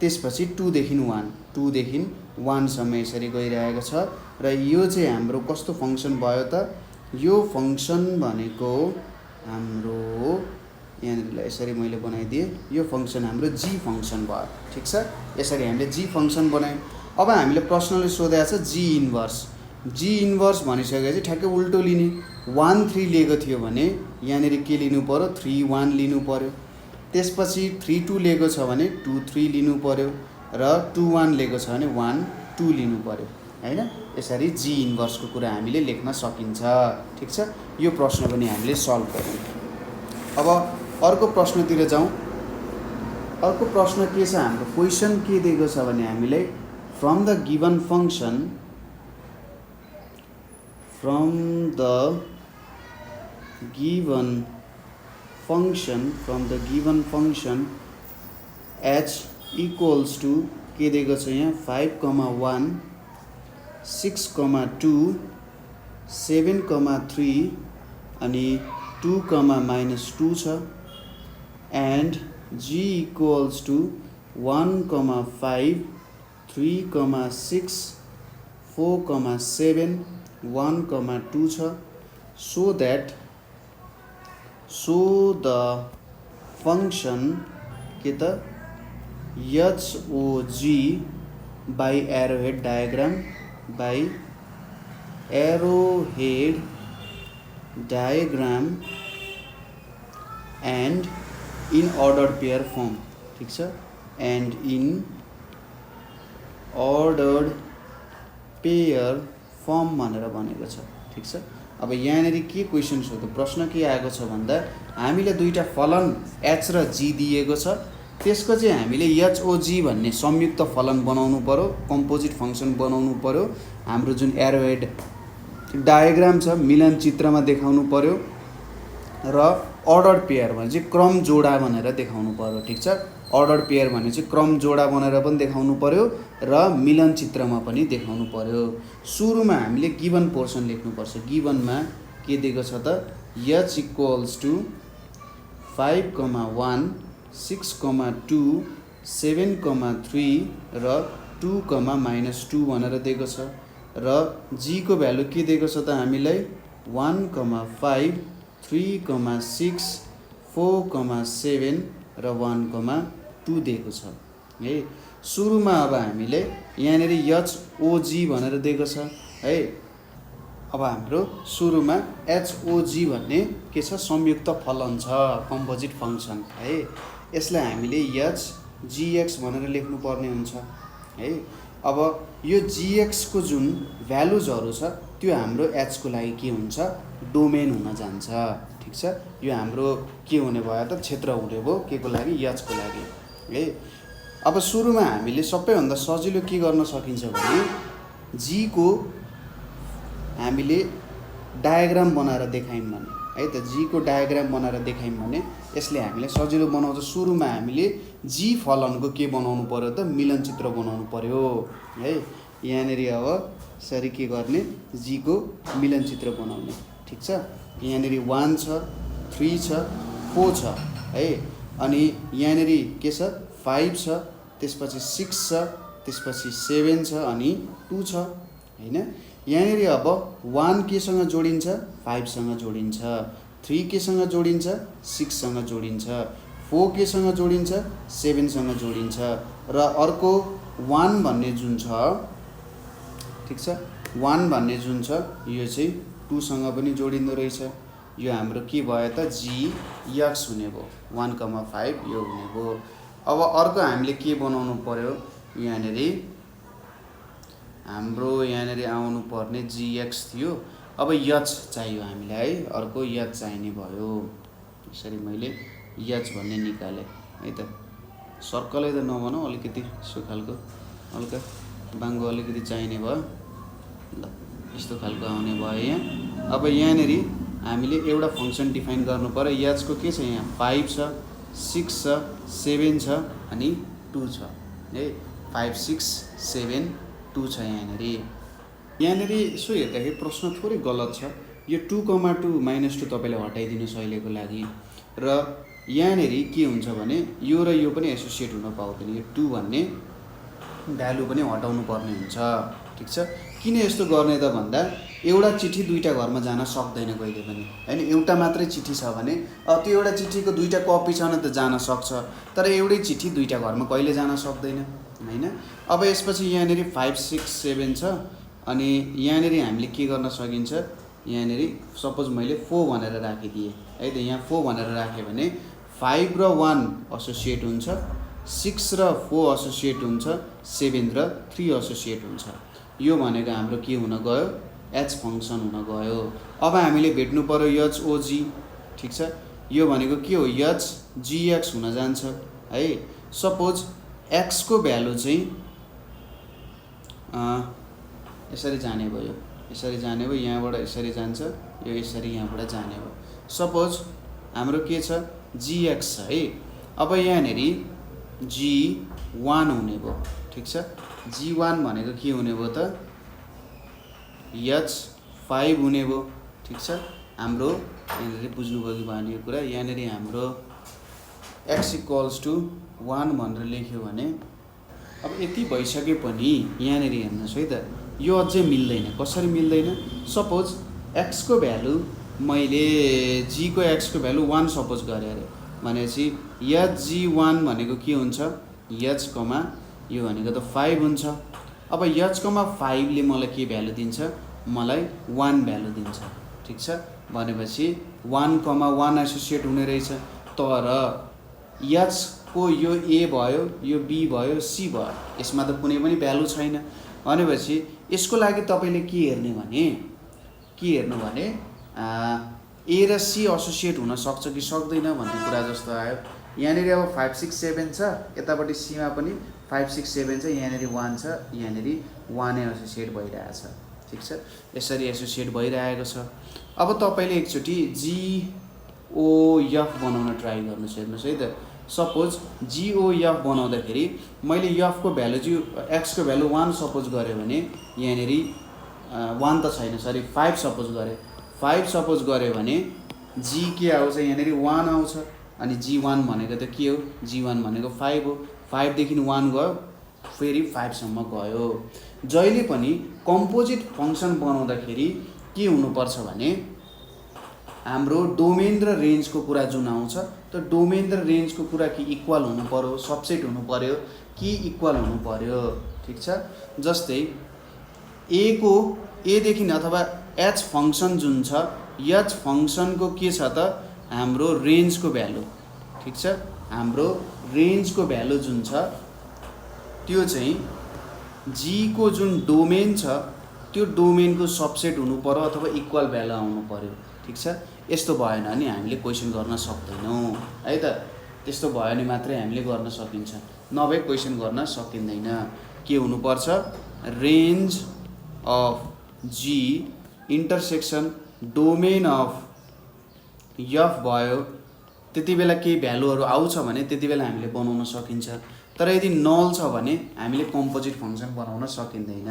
त्यसपछि 2 देखि 1, 2 देखि 1 सम्म यसरी गइरहेको छ। र यो चाहिँ हाम्रो कस्तो फङ्सन भयो त, यो फङ्सन भनेको हाम्रो यहाँनिर यसरी मैले बनाइदिएँ, यो फङ्सन हाम्रो G फङ्सन भयो। ठिक छ, यसरी हामीले G फङ्सन बनायौँ। अब हामीले प्रश्नले सोधेको छ G इन्भर्स। G इन्भर्स भनिसकेपछि ठ्याक्कै उल्टो लिने, 1 3 लिएको थियो भने यहाँनिर के लिनु पर्यो, 3 1 लिनु पर्यो। त्यसपछि 3 2 लिएको छ भने 2 3 लिनु पर्यो, र 2 1 लिएको छ भने 1 2 लिनु पर्यो हैन। यसरी जी इन्भर्सको कुरा हामीले लेख्न सकिन्छ। ठिक छ, यो प्रश्न पनि हामीले सल्भ गरौँ। अब अर्को प्रश्नतिर जाउँ। अर्को प्रश्न के छ हाम्रो, क्वेसन के दिएको छ भने हामीलाई from the given function h equals to के दिएको छ यहाँ 5,1 6,2 7,3 अनि 2,-2 छ एन्ड g इक्वल्स टू 1,5 3,6 4,7 1,2 छ। so the function के त HOG by arrowhead diagram and in ordered pair form। ठीक छ, and in ordered pair form भनेर भनेको छ। ठीक छ, अब यहाँनिर के क्वेसन सोध्यो, प्रश्न के आएको छ भन्दा हामीले दुईटा फलन h र g दिएको छ, त्यसको चाहिँ हामीले HOG भन्ने संयुक्त फलन बनाउनु पर्यो, कम्पोजिट फङ्सन बनाउनु पर्यो। हाम्रो जुन एरोहेड डायग्राम छ मिलन चित्रमा देखाउनु पर्यो र अर्डर पेयर भने चाहिँ क्रम जोडा भनेर देखाउनु पर्यो। ठिक छ, अर्डर पेयर भने चाहिँ क्रम जोडा भनेर पनि देखाउनु पर्यो र मिलन चित्रमा पनि देखाउनु पर्यो। सुरुमा हामीले गिवन पोर्सन लेख्नुपर्छ। गिवनमा के दिएको छ त h इक्वल्स टू 5,1 6,2 7,3 र 2,-2 भनेर दिएको छ र g को भ्यालु के दिएको छ त हामीलाई 1,5 3,6 4,7 र 1,2 दिएको छ है। सुरुमा अब हामीले यहाँनिर HOG भनेर दिएको छ है। अब हाम्रो सुरुमा HOG भन्ने के छ, संयुक्त फलन छ, कम्पोजिट फङ्सन है। यसलाई हामीले HGX भनेर लेख्नु पर्ने हुन्छ है। अब यो GX को जुन भ्यालुजहरू छ त्यो हाम्रो h को लागि के हुन्छ, डोमेन हुन जान्छ। ठिक छ, यो हाम्रो के हुने भयो त, क्षेत्र हुने भयो के को लागि, h को लागि है। अब सुरुमा हामीले सबैभन्दा सजिलो के गर्न सकिन्छ भने g को हामीले डायग्राम बनाएर देखायौँ भने है त, g को डायग्राम बनाएर देखायौँ भने यसले हामीलाई सजिलो बनाउँछ। सुरुमा हामीले g फलनको के बनाउनु पर्यो त, मिलन चित्र बनाउनु पर्यो है। यहाँनिर अब यसरी के गर्ने, g को मिलन चित्र बनाउने। ठिक छ, यहाँनिर 1 छ 3 छ 4 छ है, अनि यहाँनिर के छ 5 छ, त्यसपछि 6 छ, त्यसपछि 7 छ अनि 2 छ हैन। यहाँनिर अब 1 केसँग जोडिन्छ, 5 सँग जोडिन्छ, 3 केसँग जोडिन्छ, 6 सँग जोडिन्छ, 4 केसँग जोडिन्छ, 7 सँग जोडिन्छ र अर्को 1 भन्ने जुन छ, ठिक छ, 1 भन्ने जुन छ यो चाहिँ 2 सँग पनि जोडिँदो रहेछ। यो हाम्रो के भयो त, GX हुने भयो, 1,5 यो हुने भयो। अब अर्को हामीले के बनाउनु पर्यो, यहाँनिर हाम्रो यहाँनिर आउनु पर्ने GX थियो, अब h चाहियो हामीलाई है, अर्को h चाहिने भयो। यसरी मैले h भन्ने निकालेँ है त। सर्कलै त नबनाऊ, अलिकति यसो खालको हल्का बाङ्गो अलिकति चाहिने भयो ल, यस्तो खालको आउने भयो यहाँ। अब यहाँनिर हामीले एउटा फङ्सन डिफाइन गर्नु पर्यो। h को के छ यहाँ 5 छ 6 छ 7 छ अनि 2 छ है। 5 6 7 2 छ यहाँनिर यसो हेर्दाखेरि प्रश्न थोरै गलत छ। यो 2,2 -2 तपाईँले हटाइदिनुहोस् अहिलेको लागि। र यहाँनिर के हुन्छ भने यो र यो पनि एसोसिएट हुन पाउँदैन, यो 2 भन्ने भ्यालु पनि हटाउनु पर्ने हुन्छ। ठिक छ, किन यस्तो गर्ने त भन्दा एउटा चिठी दुईटा घरमा जान सक्दैन कहिले पनि हैन। एउटा मात्रै चिठी छ भने त्यो एउटा चिठीको दुईटा कपी छ भने त जान सक्छ, तर एउटै चिठी दुईटा घरमा कहिले जान सक्दैन हैन। अब यसपछि यहाँनिर 5 6 7 छ अनि यहाँनिर हामीले के गर्न सकिन्छ, यहाँनिर सपोज मैले 4 भनेर राखिदिएँ है त। यहाँ 4 भनेर राखेँ भने 5 र 1 एसोसिएट हुन्छ, 6 र 4 एसोसिएट हुन्छ, 7 र 3 एसोसिएट हुन्छ। यो भनेको हाम्रो के हुन गयो, एच फङ्सन हुन गयो। अब हामीले भेट्नु पर्यो एच ओजी, ठिक छ। यो भनेको के हो, एच जिएक्स हुन जान्छ है। सपोज एक्सको भ्यालु चाहिँ यसरी जाने भयो, यसरी जाने भयो, यहाँबाट यसरी जान्छ, यो यसरी यहाँबाट जाने भयो। सपोज हाम्रो के छ, जिएक्स छ है। अब यहाँनिर जी1 हुने भयो, ठिक छ। जी1 भनेको के हुने भयो त, H5 हुने भयो, ठिक छ। हाम्रो यहाँनिर बुझ्नुभयो कि भएन यो कुरा। यहाँनिर हाम्रो x = 1 भनेर लेख्यो भने, अब यति भइसके पनि यहाँनिर हेर्नुहोस् है त, यो अझै मिल्दैन। कसरी मिल्दैन, सपोज x को भ्यालु मैले g को x को भ्यालु 1 सपोज गरेँ अरे भनेपछि Hg1 भनेको के हुन्छ, h कमा यो भनेको त 5 हुन्छ। अब h कमा 5 ले मलाई के भ्यालु दिन्छ, मलाई 1 भ्यालु दिन्छ, ठिक छ। भनेपछि 1 कमा 1 एसोसिएट हुने रहेछ। तर h को यो a भयो, यो b भयो, c भयो, यसमा त कुनै पनि भ्यालु छैन। भनेपछि यसको लागि तपाईले के हेर्ने भने a र c एसोसिएट हुन सक्छ कि सक्दैन भन्ने कुरा जस्तो आयो। यहाँनिर अब 5 6 7 छ, यतापट्टि c मा पनि 5 6 7 छ, यहाँनिर 1 छ, यहाँनिर 1 एसोसिएट भइरहेछ, ठिक छ। यसरी एसोसिएट भइरहेको छ। अब तपाईले एकचोटी GOF बनाउन ट्राई गर्नुस्, हेर्नुस् है त। सपोज GOF बनाउँदाखेरि मैले f को भ्यालु चाहिँ x को भ्यालु 1 सपोज गरेँ भने यहाँनिर 1 त छैन, सरी 5 सपोज गरेँ। 5 सपोज गरेँ भने g के आउँछ, यहाँनिर 1 आउँछ। अनि g1 भनेको त के हो, g1 भनेको 5 हो। 5 देखि 1 गयो, फेरि 5 सम्म गयो। जहिले पनि कम्पोजिट फङ्सन बनाउँदाखेरि के हुनुपर्छ भने हाम्रो डोमेन र रेन्जको कुरा जुन आउँछ, त्यो डोमेन र रेन्जको कुरा कि इक्वल हुनु पर्यो, सबसेट हुनु पर्यो कि इक्वल हुनु पर्यो, ठिक छ। जस्तै ए देखि अथवा एच फङ्सन जुन छ, एच फङ्सनको के छ त, हाम्रो रेन्जको भ्यालु, ठिक छ। हाम्रो रेन्जको भ्यालु जुन छ त्यो चाहिँ जी को जुन डोमेन छ त्यो डोमेनको सबसेट हुनु पर्यो अथवा इक्वल भ्यालु आउनु पर्यो, ठिक छ। यस्तो भएन भने हामीले क्वेसन गर्न सक्दैनौँ है त। त्यस्तो भयो भने मात्रै हामीले गर्न सकिन्छ, नभए क्वेसन गर्न सकिँदैन। के हुनुपर्छ, range of g intersection domain of f भयो, त्यति बेला केही भ्यालुहरू आउँछ भने त्यति बेला हामीले बनाउन सकिन्छ। तर यदि नल छ भने हामीले कम्पोजिट फङ्सन बनाउन सकिँदैन।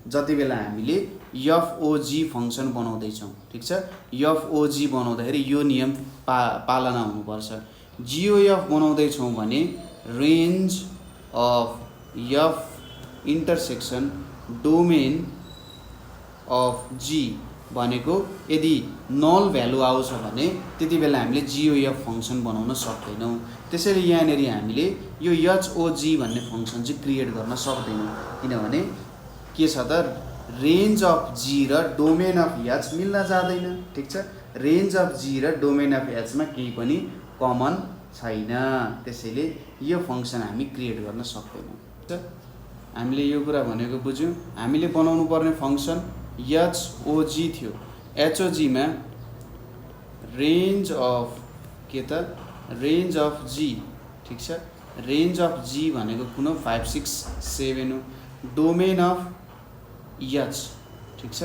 जति बेला हामीले एफओजी फङ्सन बनाउँदैछौँ, ठिक छ। एफओजी बनाउँदाखेरि यो नियम पालना हुनुपर्छ। जिओएफ बनाउँदैछौँ भने range of f intersection domain of g भनेको यदि नल भ्यालु आउँछ भने त्यति बेला हामीले जिओएफ फङ्सन बनाउन सक्दैनौँ। त्यसैले यहाँनिर हामीले यो एचओजी भन्ने फङ्सन चाहिँ क्रिएट गर्न सक्दैनौँ, किनभने के छ त, रेन्ज अफ जी र डोमेन अफ एच मिल्न जाँदैन, ठिक छ। रेन्ज अफ जी र डोमेन अफ एचमा केही पनि कमन छैन, त्यसैले यो फङ्सन हामी क्रिएट गर्न सक्दैनौँ। हामीले यो कुरा भनेको बुझ्यौँ। हामीले बनाउनु पर्ने फङ्सन एचओजी थियो। एचओजीमा रेन्ज अफ के त, रेन्ज अफ जी, ठिक छ। रेन्ज अफ जी भनेको कुन हो, 5 6 7 हो। डोमेन अफ एच, ठिक छ।